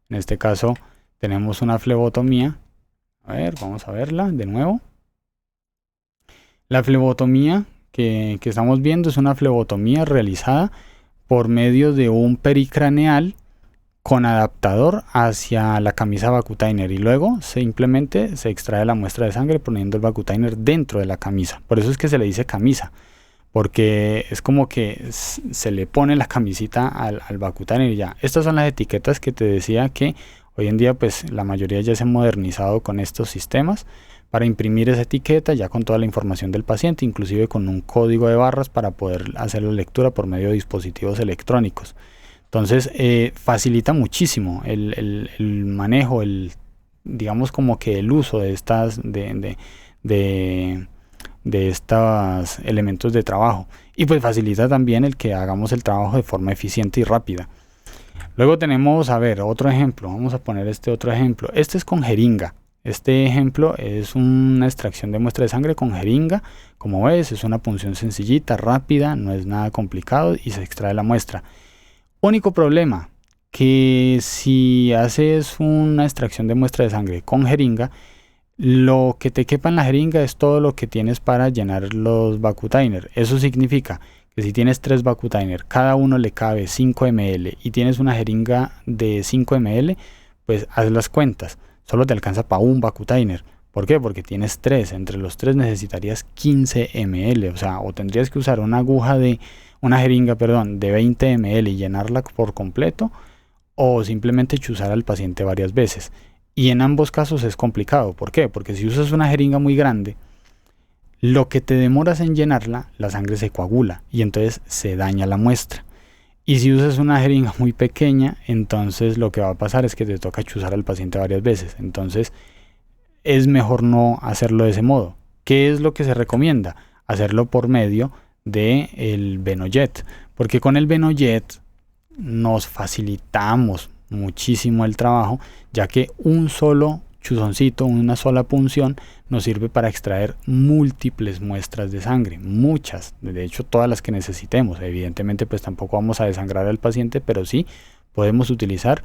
En este caso tenemos una flebotomía. A ver, vamos a verla de nuevo. La flebotomía que estamos viendo es una flebotomía realizada por medio de un pericraneal con adaptador hacia la camisa Vacutainer y luego simplemente se extrae la muestra de sangre poniendo el Vacutainer dentro de la camisa. Por eso es que se le dice camisa, porque es como que se le pone la camisita al Vacutainer y ya. Estas son las etiquetas que te decía que hoy en día pues la mayoría ya se han modernizado con estos sistemas para imprimir esa etiqueta ya con toda la información del paciente, inclusive con un código de barras para poder hacer la lectura por medio de dispositivos electrónicos. Entonces facilita muchísimo el manejo, digamos como que el uso de estos elementos de trabajo, y pues facilita también el que hagamos el trabajo de forma eficiente y rápida. Luego tenemos, a ver, otro ejemplo. Vamos a poner este otro ejemplo. Este es con jeringa. Este ejemplo es una extracción de muestra de sangre con jeringa. Como ves, es una punción sencillita, rápida, no es nada complicado y se extrae la muestra. Único problema, que si haces una extracción de muestra de sangre con jeringa, lo que te quepa en la jeringa es todo lo que tienes para llenar los Vacutainer. Eso significa que si tienes 3 Vacutainer, cada uno le cabe 5 ml y tienes una jeringa de 5 ml, pues haz las cuentas. Solo te alcanza para un Vacutainer. ¿Por qué? Porque tienes 3. Entre los 3 necesitarías 15 ml. O sea, o tendrías que usar una jeringa, perdón, de 20 ml y llenarla por completo, o simplemente chuzar al paciente varias veces. Y en ambos casos es complicado. ¿Por qué? Porque si usas una jeringa muy grande, lo que te demoras en llenarla, la sangre se coagula y entonces se daña la muestra. Y si usas una jeringa muy pequeña, entonces lo que va a pasar es que te toca chuzar al paciente varias veces. Entonces es mejor no hacerlo de ese modo. ¿Qué es lo que se recomienda? Hacerlo por medio del Venojet. Porque con el Venojet nos facilitamos muchísimo el trabajo, ya que un solo chuzoncito, una sola punción, nos sirve para extraer múltiples muestras de sangre, muchas, de hecho todas las que necesitemos. Evidentemente pues tampoco vamos a desangrar al paciente, pero sí podemos utilizar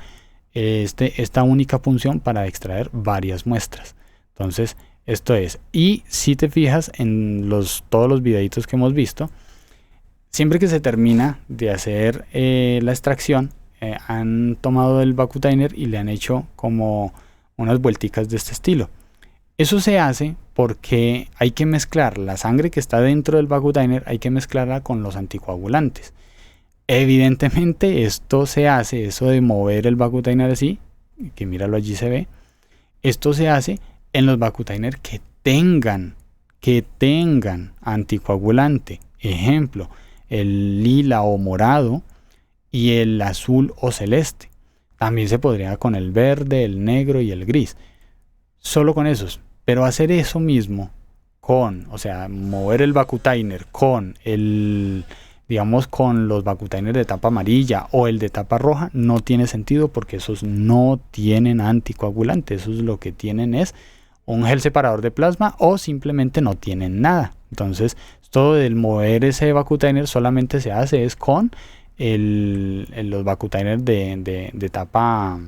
esta única punción para extraer varias muestras. Entonces esto es, y si te fijas en todos los videitos que hemos visto, siempre que se termina de hacer la extracción, han tomado el Vacutainer y le han hecho como unas vuelticas de este estilo. Eso se hace porque hay que mezclar la sangre que está dentro del Vacutainer, hay que mezclarla con los anticoagulantes. Evidentemente esto se hace, eso de mover el Vacutainer así, que míralo allí se ve, esto se hace en los Vacutainer que tengan anticoagulante. Ejemplo, el lila o morado y el azul o celeste. También se podría con el verde, el negro y el gris. Solo con esos. Pero hacer eso mismo o sea, mover el Vacutainer con con los Vacutainer de tapa amarilla o el de tapa roja, no tiene sentido porque esos no tienen anticoagulante. Esos lo que tienen es un gel separador de plasma o simplemente no tienen nada. Entonces, todo del mover ese Vacutainer solamente se hace es con los Vacutainer de tapa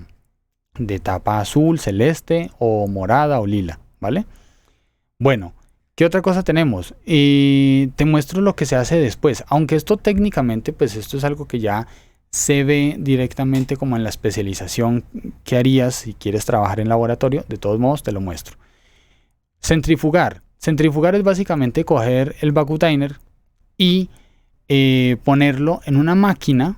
azul, celeste o morada o lila, ¿vale? Bueno, ¿qué otra cosa tenemos? Te muestro lo que se hace después, aunque esto técnicamente, pues esto es algo que ya se ve directamente como en la especialización que harías si quieres trabajar en laboratorio. De todos modos te lo muestro. Centrifugar es básicamente coger el Vacutainer y ponerlo en una máquina.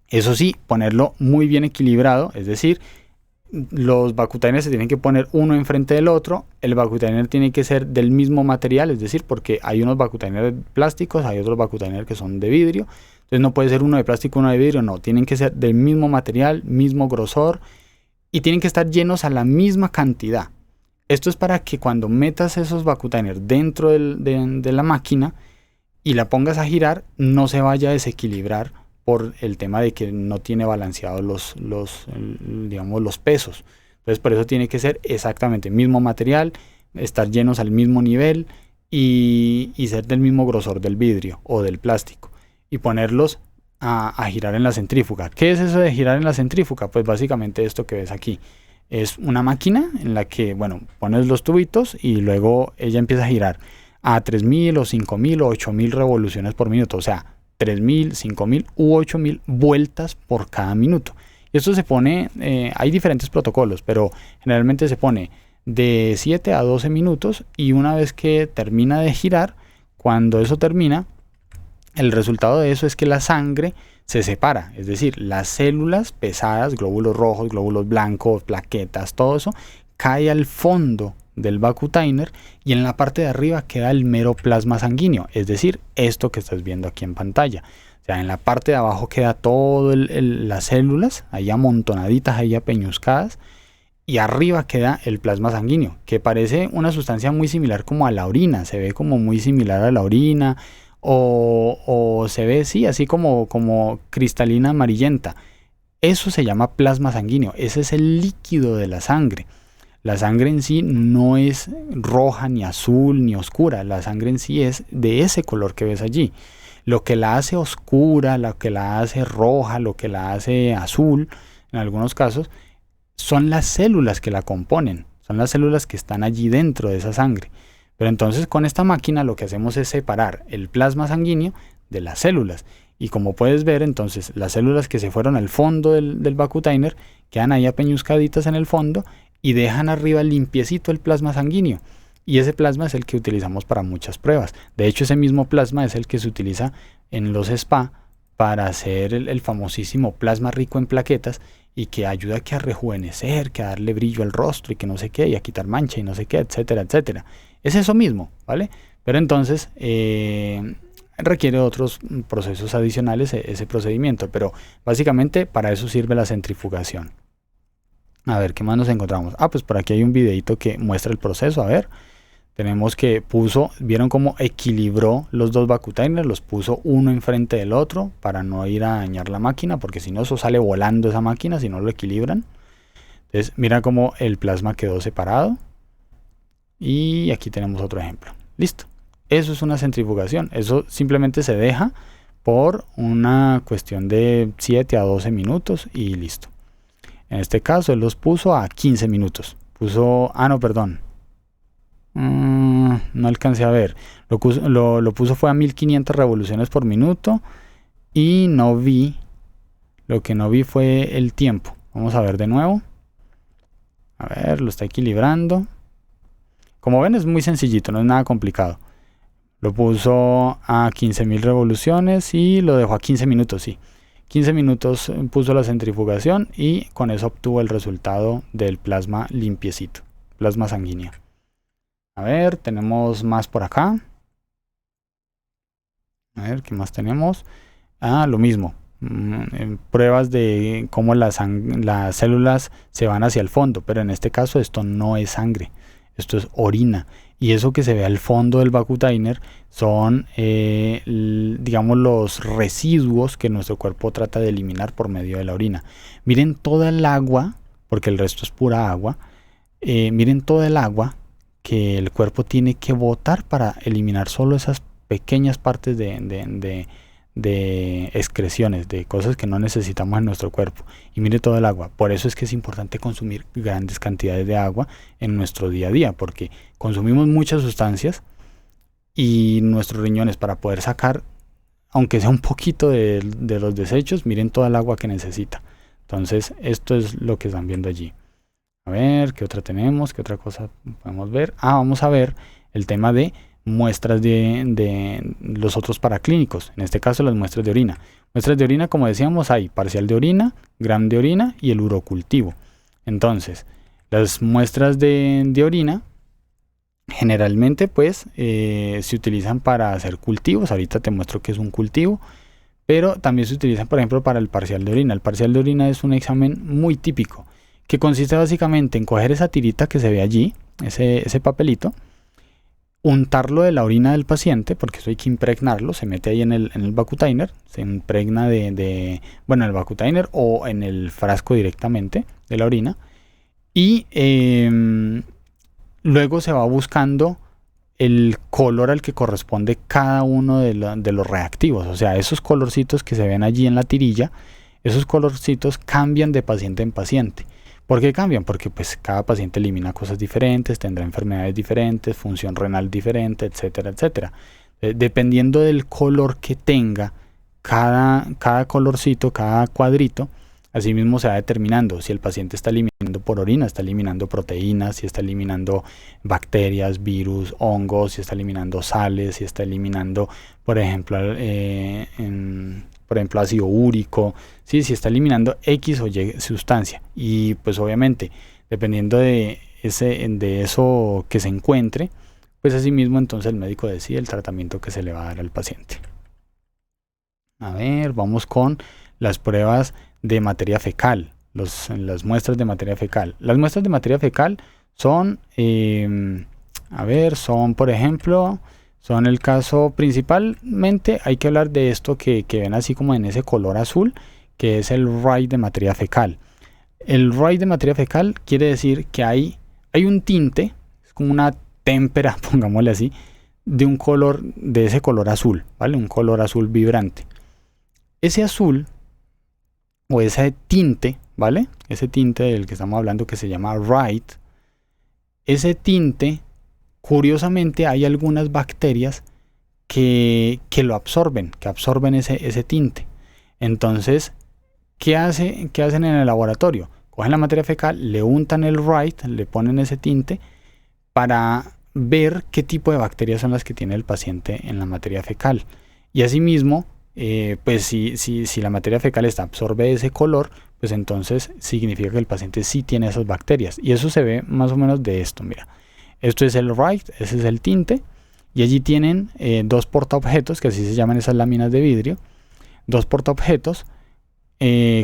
Eso sí, ponerlo muy bien equilibrado, es decir, los Vacutainer se tienen que poner uno enfrente del otro. El Vacutainer tiene que ser del mismo material, es decir, porque hay unos Vacutainer plásticos, hay otros Vacutainer que son de vidrio. Entonces no puede ser uno de plástico, uno de vidrio, no, tienen que ser del mismo material, mismo grosor y tienen que estar llenos a la misma cantidad. Esto es para que cuando metas esos Vacutainer dentro de la máquina y la pongas a girar, no se vaya a desequilibrar por el tema de que no tiene balanceados los pesos. Entonces por eso tiene que ser exactamente el mismo material, estar llenos al mismo nivel y ser del mismo grosor del vidrio o del plástico y ponerlos a girar en la centrífuga. ¿Qué es eso de girar en la centrífuga? Pues básicamente esto que ves aquí. Es una máquina en la que, bueno, pones los tubitos y luego ella empieza a girar a 3000 o 5000 o 8000 revoluciones por minuto. O sea, 3000, 5000 u 8000 vueltas por cada minuto. Y esto se pone, hay diferentes protocolos, pero generalmente se pone de 7 a 12 minutos y una vez que termina de girar, cuando eso termina, el resultado de eso es que la sangre se separa, es decir, las células pesadas, glóbulos rojos, glóbulos blancos, plaquetas, todo eso cae al fondo del Vacutainer y en la parte de arriba queda el mero plasma sanguíneo, es decir, esto que estás viendo aquí en pantalla. O sea, en la parte de abajo queda todo las células ahí amontonaditas, ahí apeñuscadas, y arriba queda el plasma sanguíneo, que parece una sustancia muy similar como a la orina, se ve como muy similar a la orina, o se ve, sí, así como cristalina amarillenta. Eso se llama plasma sanguíneo, ese es el líquido de la sangre. La sangre en sí no es roja, ni azul, ni oscura. La sangre en sí es de ese color que ves allí. Lo que la hace oscura, lo que la hace roja, lo que la hace azul, en algunos casos, son las células que la componen. Son las células que están allí dentro de esa sangre. Pero entonces con esta máquina lo que hacemos es separar el plasma sanguíneo de las células. Y como puedes ver, entonces las células que se fueron al fondo del Vacutainer quedan ahí apeñuscaditas en el fondo y dejan arriba limpiecito el plasma sanguíneo. Y ese plasma es el que utilizamos para muchas pruebas. De hecho, ese mismo plasma es el que se utiliza en los spa para hacer el famosísimo plasma rico en plaquetas y que ayuda a rejuvenecer, que a darle brillo al rostro y que no sé qué, y a quitar mancha y no sé qué, etcétera, etcétera. Es eso mismo, ¿vale? Pero entonces requiere otros procesos adicionales ese procedimiento, pero básicamente para eso sirve la centrifugación. A ver, ¿qué más nos encontramos? Pues por aquí hay un videito que muestra el proceso. A ver, tenemos que vieron cómo equilibró los dos Vacutainers, los puso uno enfrente del otro para no ir a dañar la máquina, porque si no, eso sale volando esa máquina si no lo equilibran. Entonces, mira cómo el plasma quedó separado. Y aquí tenemos otro ejemplo. Listo. Eso es una centrifugación. Eso simplemente se deja por una cuestión de 7 a 12 minutos y listo. En este caso él los puso a 15 minutos. No, perdón. No alcancé a ver. Lo puso fue a 1500 revoluciones por minuto. Y no vi. Lo que no vi fue el tiempo. Vamos a ver de nuevo. A ver, lo está equilibrando. Como ven, es muy sencillito, no es nada complicado. Lo puso a 15.000 revoluciones y lo dejó a 15 minutos, sí. 15 minutos puso la centrifugación y con eso obtuvo el resultado del plasma limpiecito, plasma sanguíneo. A ver, tenemos más por acá. A ver, ¿qué más tenemos? Lo mismo. Pruebas de cómo las células se van hacia el fondo, pero en este caso esto no es sangre, esto es orina. Y eso que se ve al fondo del Vacutainer son, digamos, los residuos que nuestro cuerpo trata de eliminar por medio de la orina. Miren toda el agua, porque el resto es pura agua. Miren toda el agua que el cuerpo tiene que botar para eliminar solo esas pequeñas partes de excreciones, de cosas que no necesitamos en nuestro cuerpo. Y mire todo el agua. Por eso es que es importante consumir grandes cantidades de agua en nuestro día a día, porque consumimos muchas sustancias y nuestros riñones, para poder sacar, aunque sea un poquito de los desechos, miren toda el agua que necesita. Entonces esto es lo que están viendo allí. A ver, ¿qué otra tenemos? ¿Qué otra cosa podemos ver? Vamos a ver el tema de muestras de los otros paraclínicos, en este caso las muestras de orina. Muestras de orina, como decíamos, hay parcial de orina, gram de orina y el urocultivo. Entonces, las muestras de orina generalmente pues se utilizan para hacer cultivos. Ahorita te muestro que es un cultivo, pero también se utilizan, por ejemplo, para el parcial de orina. El parcial de orina es un examen muy típico, que consiste básicamente en coger esa tirita que se ve allí, ese papelito, untarlo de la orina del paciente, porque eso hay que impregnarlo, se mete ahí en el Vacutainer, se impregna en el Vacutainer o en el frasco directamente de la orina, y luego se va buscando el color al que corresponde cada uno de los reactivos. O sea, esos colorcitos que se ven allí en la tirilla, esos colorcitos cambian de paciente en paciente. ¿Por qué cambian? Porque pues cada paciente elimina cosas diferentes, tendrá enfermedades diferentes, función renal diferente, etcétera, etcétera. Dependiendo del color que tenga cada colorcito, cada cuadrito, asimismo se va determinando si el paciente está eliminando por orina, está eliminando proteínas, si está eliminando bacterias, virus, hongos, si está eliminando sales, si está eliminando, por ejemplo, ácido úrico, ¿sí? Si está eliminando X o Y sustancia. Y pues obviamente, dependiendo de eso que se encuentre, pues asimismo entonces el médico decide el tratamiento que se le va a dar al paciente. A ver, vamos con las pruebas de materia fecal, las muestras de materia fecal. Las muestras de materia fecal son, por ejemplo, son el caso principalmente, hay que hablar de esto que ven así como en ese color azul, que es el RAI de materia fecal. El RAI de materia fecal quiere decir que hay un tinte, es como una témpera, pongámosle así, de un color, de ese color azul, ¿vale? Un color azul vibrante. Ese azul o ese tinte, ¿vale? Ese tinte del que estamos hablando que se llama RAI, ese tinte, curiosamente hay algunas bacterias que lo absorben, que absorben ese tinte. Entonces, ¿qué hacen en el laboratorio? Cogen la materia fecal, le untan el RAI, le ponen ese tinte para ver qué tipo de bacterias son las que tiene el paciente en la materia fecal. Y asimismo, pues si la materia fecal absorbe ese color, pues entonces significa que el paciente sí tiene esas bacterias. Y eso se ve más o menos de esto, mira. Esto es el RAI, ese es el tinte. Y allí tienen dos portaobjetos, que así se llaman esas láminas de vidrio. Dos portaobjetos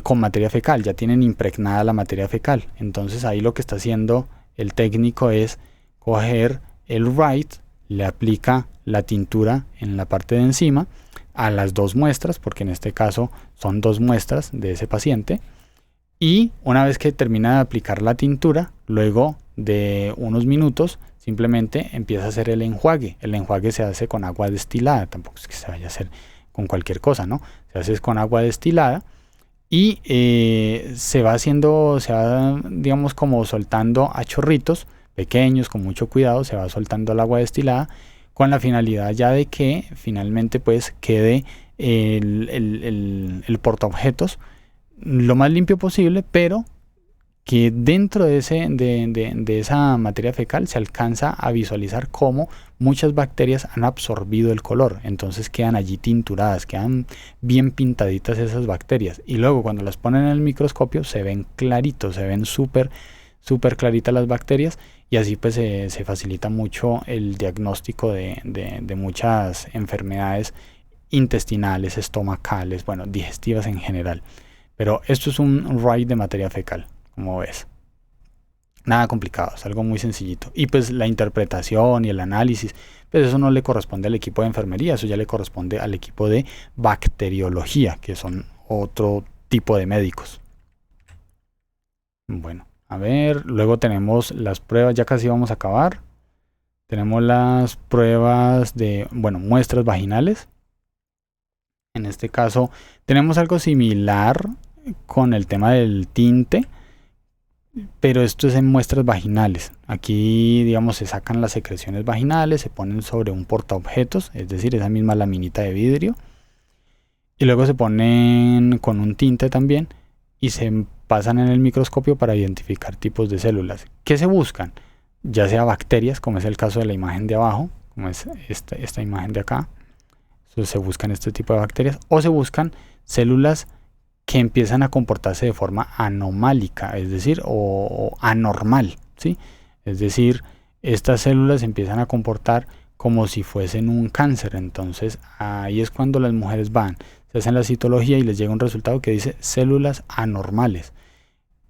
con materia fecal, ya tienen impregnada la materia fecal. Entonces ahí lo que está haciendo el técnico es coger el RAI, le aplica la tintura en la parte de encima a las dos muestras, porque en este caso son dos muestras de ese paciente, y una vez que termina de aplicar la tintura, luego de unos minutos simplemente empieza a hacer el enjuague. El enjuague se hace con agua destilada, tampoco es que se vaya a hacer con cualquier cosa, ¿no? Se hace con agua destilada y se va digamos como soltando a chorritos pequeños, con mucho cuidado, se va soltando el agua destilada con la finalidad ya de que finalmente pues quede el portaobjetos lo más limpio posible, pero que dentro de esa materia fecal se alcanza a visualizar cómo muchas bacterias han absorbido el color, entonces quedan allí tinturadas, quedan bien pintaditas esas bacterias, y luego cuando las ponen en el microscopio se ven claritos, se ven súper claritas las bacterias, y así pues se facilita mucho el diagnóstico de muchas enfermedades intestinales, estomacales, bueno, digestivas en general. Pero esto es un RAI de materia fecal, como ves. Nada complicado, es algo muy sencillito. Y pues la interpretación y el análisis, pues eso no le corresponde al equipo de enfermería, eso ya le corresponde al equipo de bacteriología, que son otro tipo de médicos. Bueno, a ver, luego tenemos las pruebas, ya casi vamos a acabar. Tenemos las pruebas de, bueno, muestras vaginales. En este caso tenemos algo similar con el tema del tinte, pero esto es en muestras vaginales. Aquí, digamos, se sacan las secreciones vaginales, se ponen sobre un portaobjetos, es decir, esa misma laminita de vidrio, y luego se ponen con un tinte también y se pasan en el microscopio para identificar tipos de células. ¿Qué se buscan? Ya sea bacterias, como es el caso de la imagen de abajo, como es esta imagen de acá. Entonces se buscan este tipo de bacterias, o se buscan células que empiezan a comportarse de forma anomálica, es decir, o anormal, ¿sí? Es decir, estas células empiezan a comportar como si fuesen un cáncer. Entonces ahí es cuando las mujeres van, se hacen la citología y les llega un resultado que dice células anormales.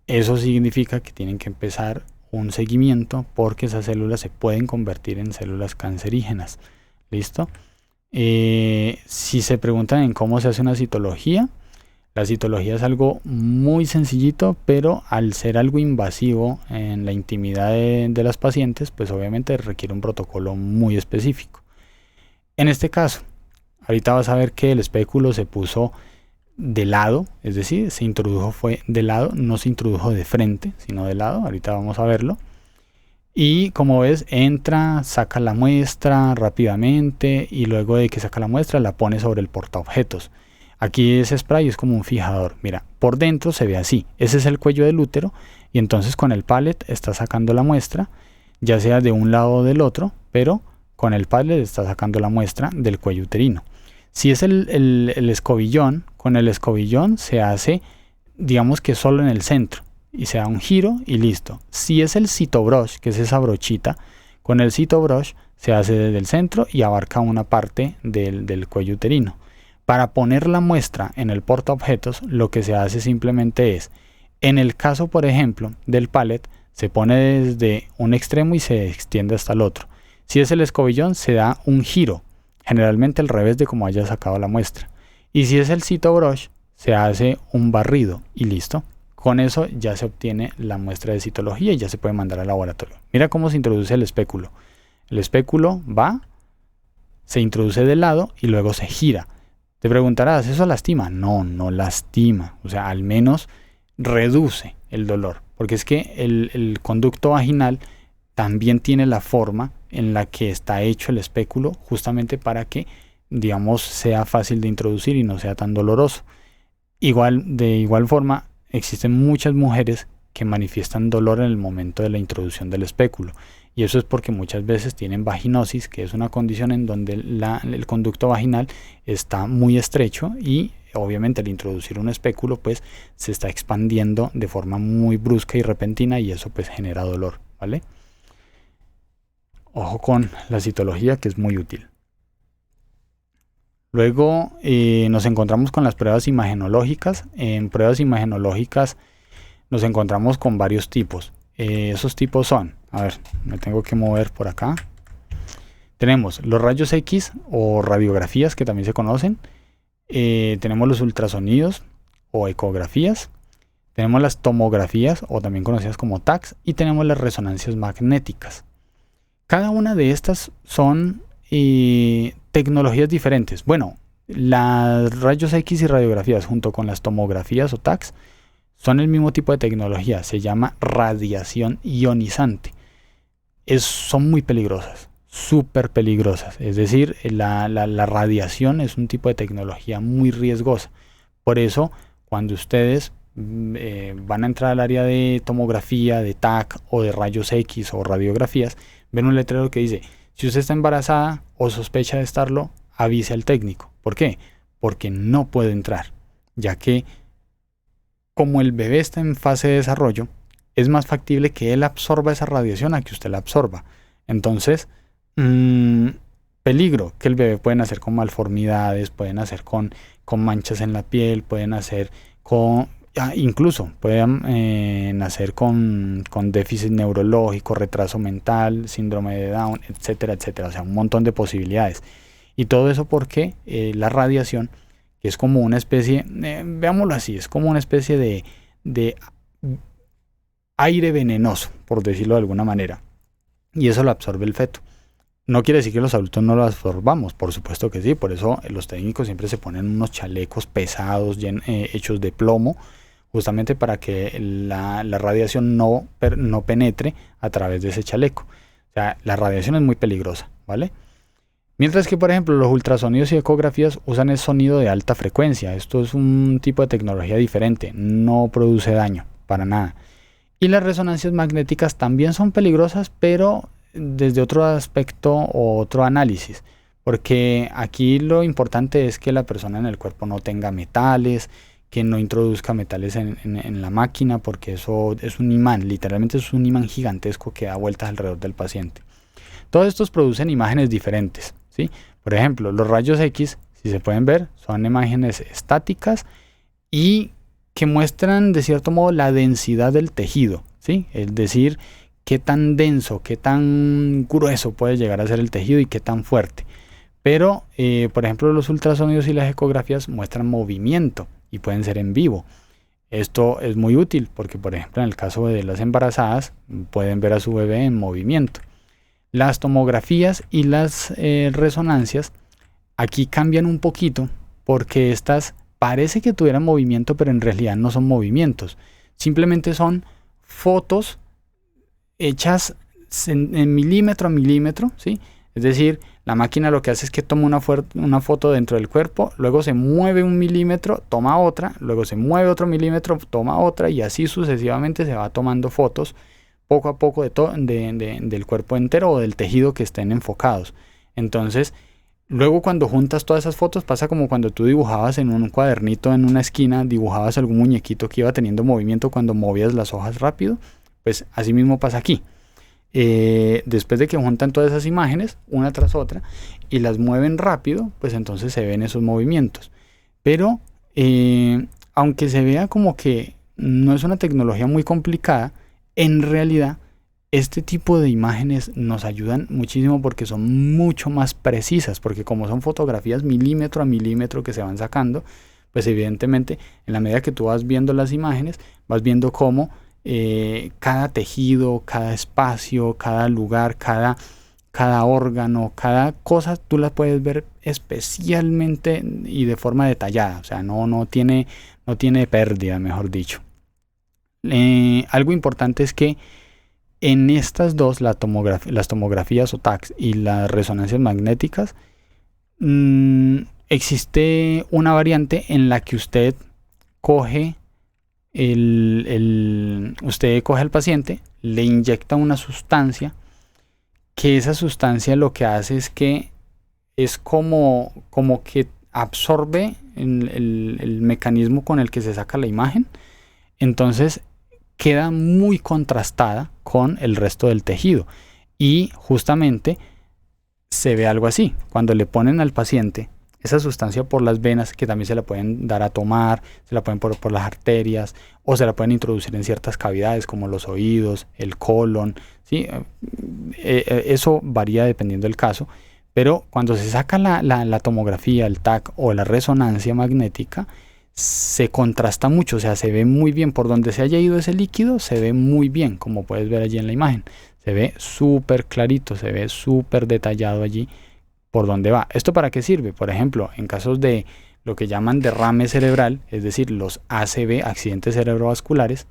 Eso significa que tienen que empezar un seguimiento porque esas células se pueden convertir en células cancerígenas. ¿Listo? Si se preguntan en cómo se hace una citología, la citología es algo muy sencillito, pero al ser algo invasivo en la intimidad de las pacientes, pues obviamente requiere un protocolo muy específico. En este caso, ahorita vas a ver que el espéculo se puso de lado, es decir, se introdujo fue de lado, no se introdujo de frente, sino de lado. Ahorita vamos a verlo. Y como ves, entra, saca la muestra rápidamente y luego de que saca la muestra la pone sobre el portaobjetos. Aquí ese spray es como un fijador. Mira, por dentro se ve así. Ese es el cuello del útero y entonces con el pallet está sacando la muestra, ya sea de un lado o del otro, pero con el pallet está sacando la muestra del cuello uterino. Si es el escobillón, con el escobillón se hace, digamos que solo en el centro, y se da un giro y listo. Si es el cytobrush, que es esa brochita, con el cytobrush se hace desde el centro y abarca una parte del cuello uterino. Para poner la muestra en el portaobjetos, lo que se hace simplemente es, en el caso por ejemplo del pallet, se pone desde un extremo y se extiende hasta el otro. Si es el escobillón, se da un giro, generalmente al revés de como haya sacado la muestra. Y si es el cytobrush, se hace un barrido y listo. Con eso ya se obtiene la muestra de citología y ya se puede mandar al laboratorio. Mira cómo se introduce el espéculo. El espéculo va, se introduce de lado y luego se gira. Te preguntarás, ¿eso lastima? No, no lastima. O sea, al menos reduce el dolor. Porque es que el conducto vaginal también tiene la forma en la que está hecho el espéculo, justamente para que, digamos, sea fácil de introducir y no sea tan doloroso. De igual forma, existen muchas mujeres que manifiestan dolor en el momento de la introducción del espéculo. Y eso es porque muchas veces tienen vaginosis, que es una condición en donde el conducto vaginal está muy estrecho y obviamente al introducir un espéculo pues se está expandiendo de forma muy brusca y repentina y eso pues genera dolor, ¿vale? Ojo con la citología, que es muy útil. Luego nos encontramos con las pruebas imagenológicas. En pruebas imagenológicas nos encontramos con varios tipos. Esos tipos son, a ver, me tengo que mover por acá. Tenemos los rayos X o radiografías, que también se conocen. Tenemos los ultrasonidos o ecografías. Tenemos las tomografías o también conocidas como TACs. Y tenemos las resonancias magnéticas. Cada una de estas son tecnologías diferentes. Bueno, las rayos X y radiografías junto con las tomografías o TACs son el mismo tipo de tecnología. Se llama radiación ionizante. Son muy peligrosas, súper peligrosas. Es decir, la radiación es un tipo de tecnología muy riesgosa. Por eso, cuando ustedes van a entrar al área de tomografía, de TAC o de rayos X o radiografías, ven un letrero que dice: si usted está embarazada o sospecha de estarlo, avise al técnico. ¿Por qué? Porque no puede entrar, ya que como el bebé está en fase de desarrollo, es más factible que él absorba esa radiación a que usted la absorba. Entonces, peligro, que el bebé puede nacer con malformidades, puede nacer con manchas en la piel, puede nacer incluso puede nacer con déficit neurológico, retraso mental, síndrome de Down, etcétera, etcétera. O sea, un montón de posibilidades. Y todo eso porque la radiación, que es como una especie, veámoslo así, es como una especie de aire venenoso, por decirlo de alguna manera. Y eso lo absorbe el feto. No quiere decir que los adultos no lo absorbamos, por supuesto que sí. Por eso los técnicos siempre se ponen unos chalecos pesados hechos de plomo, justamente para que la radiación no penetre a través de ese chaleco. O sea, la radiación es muy peligrosa, ¿vale? Mientras que, por ejemplo, los ultrasonidos y ecografías usan el sonido de alta frecuencia. Esto es un tipo de tecnología diferente, no produce daño, para nada. Y las resonancias magnéticas también son peligrosas, pero desde otro aspecto o otro análisis. Porque aquí lo importante es que la persona en el cuerpo no tenga metales, que no introduzca metales en la máquina, porque eso es un imán, literalmente es un imán gigantesco que da vueltas alrededor del paciente. Todos estos producen imágenes diferentes, ¿sí? Por ejemplo, los rayos X, si se pueden ver, son imágenes estáticas y que muestran de cierto modo la densidad del tejido, ¿sí? Es decir, qué tan denso, qué tan grueso puede llegar a ser el tejido y qué tan fuerte. Pero, por ejemplo, los ultrasonidos y las ecografías muestran movimiento y pueden ser en vivo. Esto es muy útil porque, por ejemplo, en el caso de las embarazadas, pueden ver a su bebé en movimiento. Las tomografías y las resonancias aquí cambian un poquito porque estas parece que tuvieran movimiento, pero en realidad no son movimientos. Simplemente son fotos hechas en milímetro a milímetro, ¿sí? Es decir, la máquina lo que hace es que toma una foto dentro del cuerpo, luego se mueve un milímetro, toma otra, luego se mueve otro milímetro, toma otra, y así sucesivamente se va tomando fotos poco a poco del cuerpo entero o del tejido que estén enfocados. Entonces, luego cuando juntas todas esas fotos pasa como cuando tú dibujabas en un cuadernito en una esquina, dibujabas algún muñequito que iba teniendo movimiento cuando movías las hojas rápido. Pues así mismo pasa aquí. Después de que juntan todas esas imágenes una tras otra y las mueven rápido, pues entonces se ven esos movimientos. Pero aunque se vea como que no es una tecnología muy complicada, en realidad este tipo de imágenes nos ayudan muchísimo porque son mucho más precisas, porque como son fotografías milímetro a milímetro que se van sacando, pues evidentemente en la medida que tú vas viendo las imágenes, vas viendo cómo cada tejido, cada espacio, cada lugar, cada órgano, cada cosa, tú la puedes ver especialmente y de forma detallada. O sea, no tiene pérdida, mejor dicho. Algo importante es que en estas dos, las tomografías o TACs y las resonancias magnéticas, existe una variante en la que usted coge al paciente, le inyecta una sustancia, que esa sustancia lo que hace es que es como que absorbe el mecanismo con el que se saca la imagen. Entonces queda muy contrastada con el resto del tejido y justamente se ve algo así. Cuando le ponen al paciente esa sustancia por las venas, que también se la pueden dar a tomar, se la pueden poner por las arterias o se la pueden introducir en ciertas cavidades como los oídos, el colon, ¿sí? Eso varía dependiendo del caso, pero cuando se saca la tomografía, el TAC o la resonancia magnética, se contrasta mucho, o sea, se ve muy bien por donde se haya ido ese líquido, se ve muy bien, como puedes ver allí en la imagen. Se ve súper clarito, se ve súper detallado allí por dónde va. ¿Esto para qué sirve? Por ejemplo, en casos de lo que llaman derrame cerebral, es decir, los ACV, accidentes cerebrovasculares,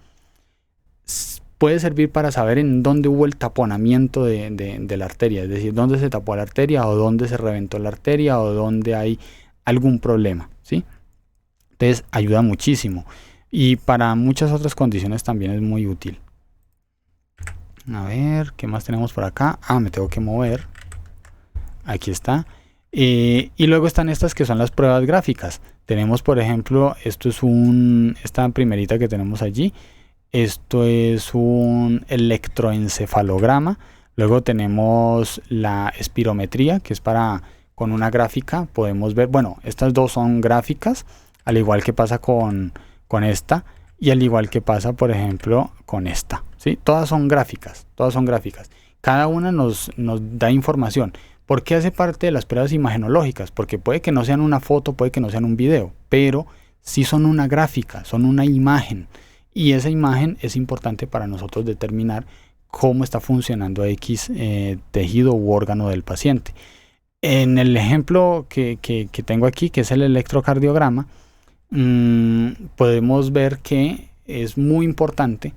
puede servir para saber en dónde hubo el taponamiento de la arteria, es decir, dónde se tapó la arteria o dónde se reventó la arteria o dónde hay algún problema, ¿sí? Entonces ayuda muchísimo y para muchas otras condiciones también es muy útil. A ver, ¿qué más tenemos por acá? Me tengo que mover. Aquí está. Y luego están estas que son las pruebas gráficas. Tenemos, por ejemplo, esta primerita que tenemos allí. Esto es un electroencefalograma. Luego tenemos la espirometría, que es con una gráfica podemos ver. Bueno, estas dos son gráficas, al igual que pasa con esta y al igual que pasa, por ejemplo, con esta, ¿sí? Todas son gráficas. Cada una nos da información. ¿Por qué hace parte de las pruebas imagenológicas? Porque puede que no sean una foto, puede que no sean un video, pero sí son una gráfica, son una imagen. Y esa imagen es importante para nosotros determinar cómo está funcionando X tejido u órgano del paciente. En el ejemplo que tengo aquí, que es el electrocardiograma, podemos ver que es muy importante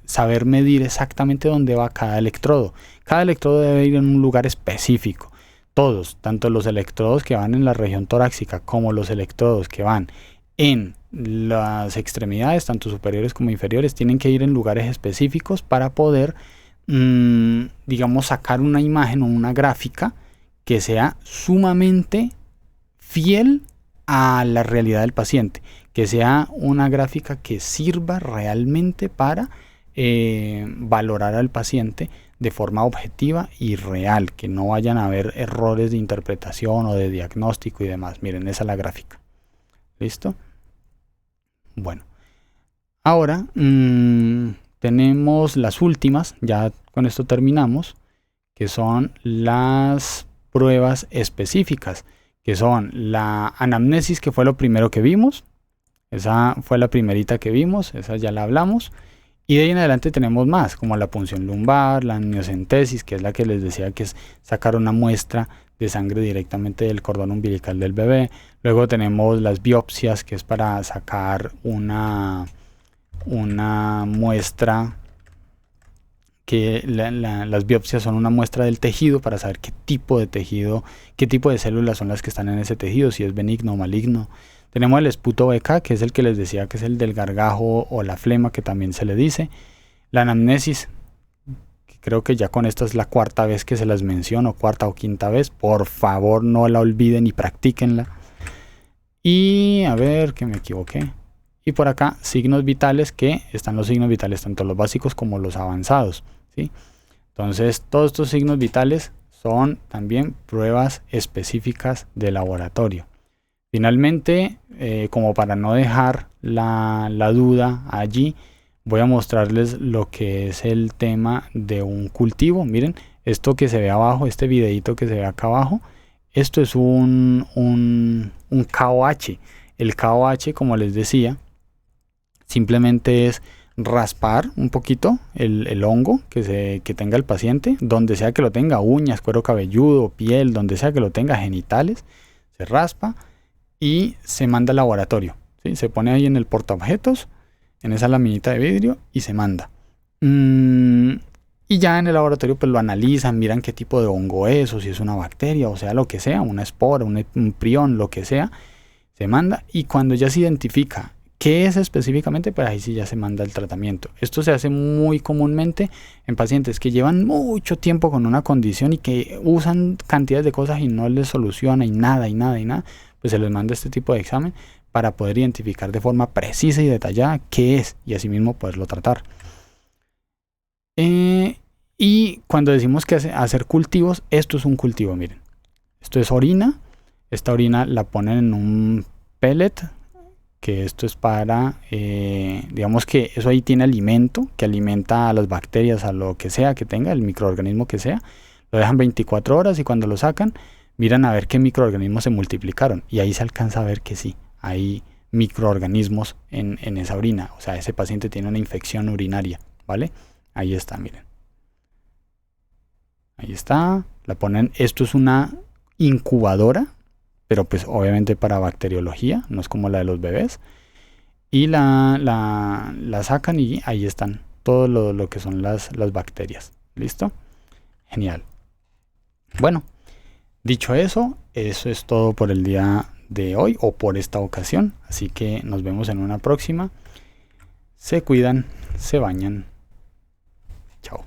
saber medir exactamente dónde va cada electrodo. Cada electrodo debe ir en un lugar específico. Todos, tanto los electrodos que van en la región torácica como los electrodos que van en las extremidades, tanto superiores como inferiores, tienen que ir en lugares específicos para poder, digamos, sacar una imagen o una gráfica que sea sumamente fiel a la realidad del paciente, que sea una gráfica que sirva realmente para valorar al paciente de forma objetiva y real, que no vayan a haber errores de interpretación o de diagnóstico y demás. Miren, esa es la gráfica. ¿Listo? Bueno, ahora tenemos las últimas, ya con esto terminamos, que son las pruebas específicas, que son la anamnesis, que fue lo primero que vimos. Esa fue la primerita que vimos, esa ya la hablamos. Y de ahí en adelante tenemos más, como la punción lumbar, la amniocentesis, que es la que les decía, que es sacar una muestra de sangre directamente del cordón umbilical del bebé. Luego tenemos las biopsias, que es para sacar una muestra, que las biopsias son una muestra del tejido para saber qué tipo de tejido, qué tipo de células son las que están en ese tejido, si es benigno o maligno. Tenemos el esputo BK, que es el que les decía, que es el del gargajo o la flema, que también se le dice. La anamnesis, que creo que ya con esta es la cuarta vez que se las menciono, cuarta o quinta vez. Por favor, no la olviden y practíquenla. Y a ver, que me equivoqué. Y por acá, signos vitales, que están los signos vitales, tanto los básicos como los avanzados, ¿sí? Entonces, todos estos signos vitales son también pruebas específicas de laboratorio. Finalmente, como para no dejar la duda allí, voy a mostrarles lo que es el tema de un cultivo. Miren, esto que se ve abajo, este videito que se ve acá abajo, esto es un KOH. El KOH, como les decía, simplemente es raspar un poquito el hongo que tenga el paciente, donde sea que lo tenga, uñas, cuero cabelludo, piel, donde sea que lo tenga, genitales, se raspa y se manda al laboratorio, ¿sí? Se pone ahí en el portaobjetos, en esa laminita de vidrio y se manda. Y ya en el laboratorio pues lo analizan, miran qué tipo de hongo es, o si es una bacteria, o sea, lo que sea, una espora, un prión, lo que sea, se manda y cuando ya se identifica qué es específicamente, pues ahí sí ya se manda el tratamiento. Esto se hace muy comúnmente en pacientes que llevan mucho tiempo con una condición y que usan cantidades de cosas y no les soluciona y nada, pues se les manda este tipo de examen para poder identificar de forma precisa y detallada qué es y asimismo poderlo tratar. Y cuando decimos que hacer cultivos, esto es un cultivo, miren. Esto es orina. Esta orina la ponen en un pellet, que esto es para, digamos que eso ahí tiene alimento, que alimenta a las bacterias, a lo que sea que tenga, el microorganismo que sea. Lo dejan 24 horas y cuando lo sacan, miran a ver qué microorganismos se multiplicaron. Y ahí se alcanza a ver que sí, hay microorganismos en esa orina. O sea, ese paciente tiene una infección urinaria, ¿vale? Ahí está, miren. Ahí está. La ponen. Esto es una incubadora, pero pues obviamente para bacteriología, no es como la de los bebés. Y la sacan y ahí están todo lo que son las bacterias. ¿Listo? Genial. Bueno, dicho eso, eso es todo por el día de hoy o por esta ocasión. Así que nos vemos en una próxima. Se cuidan, se bañan. Chao.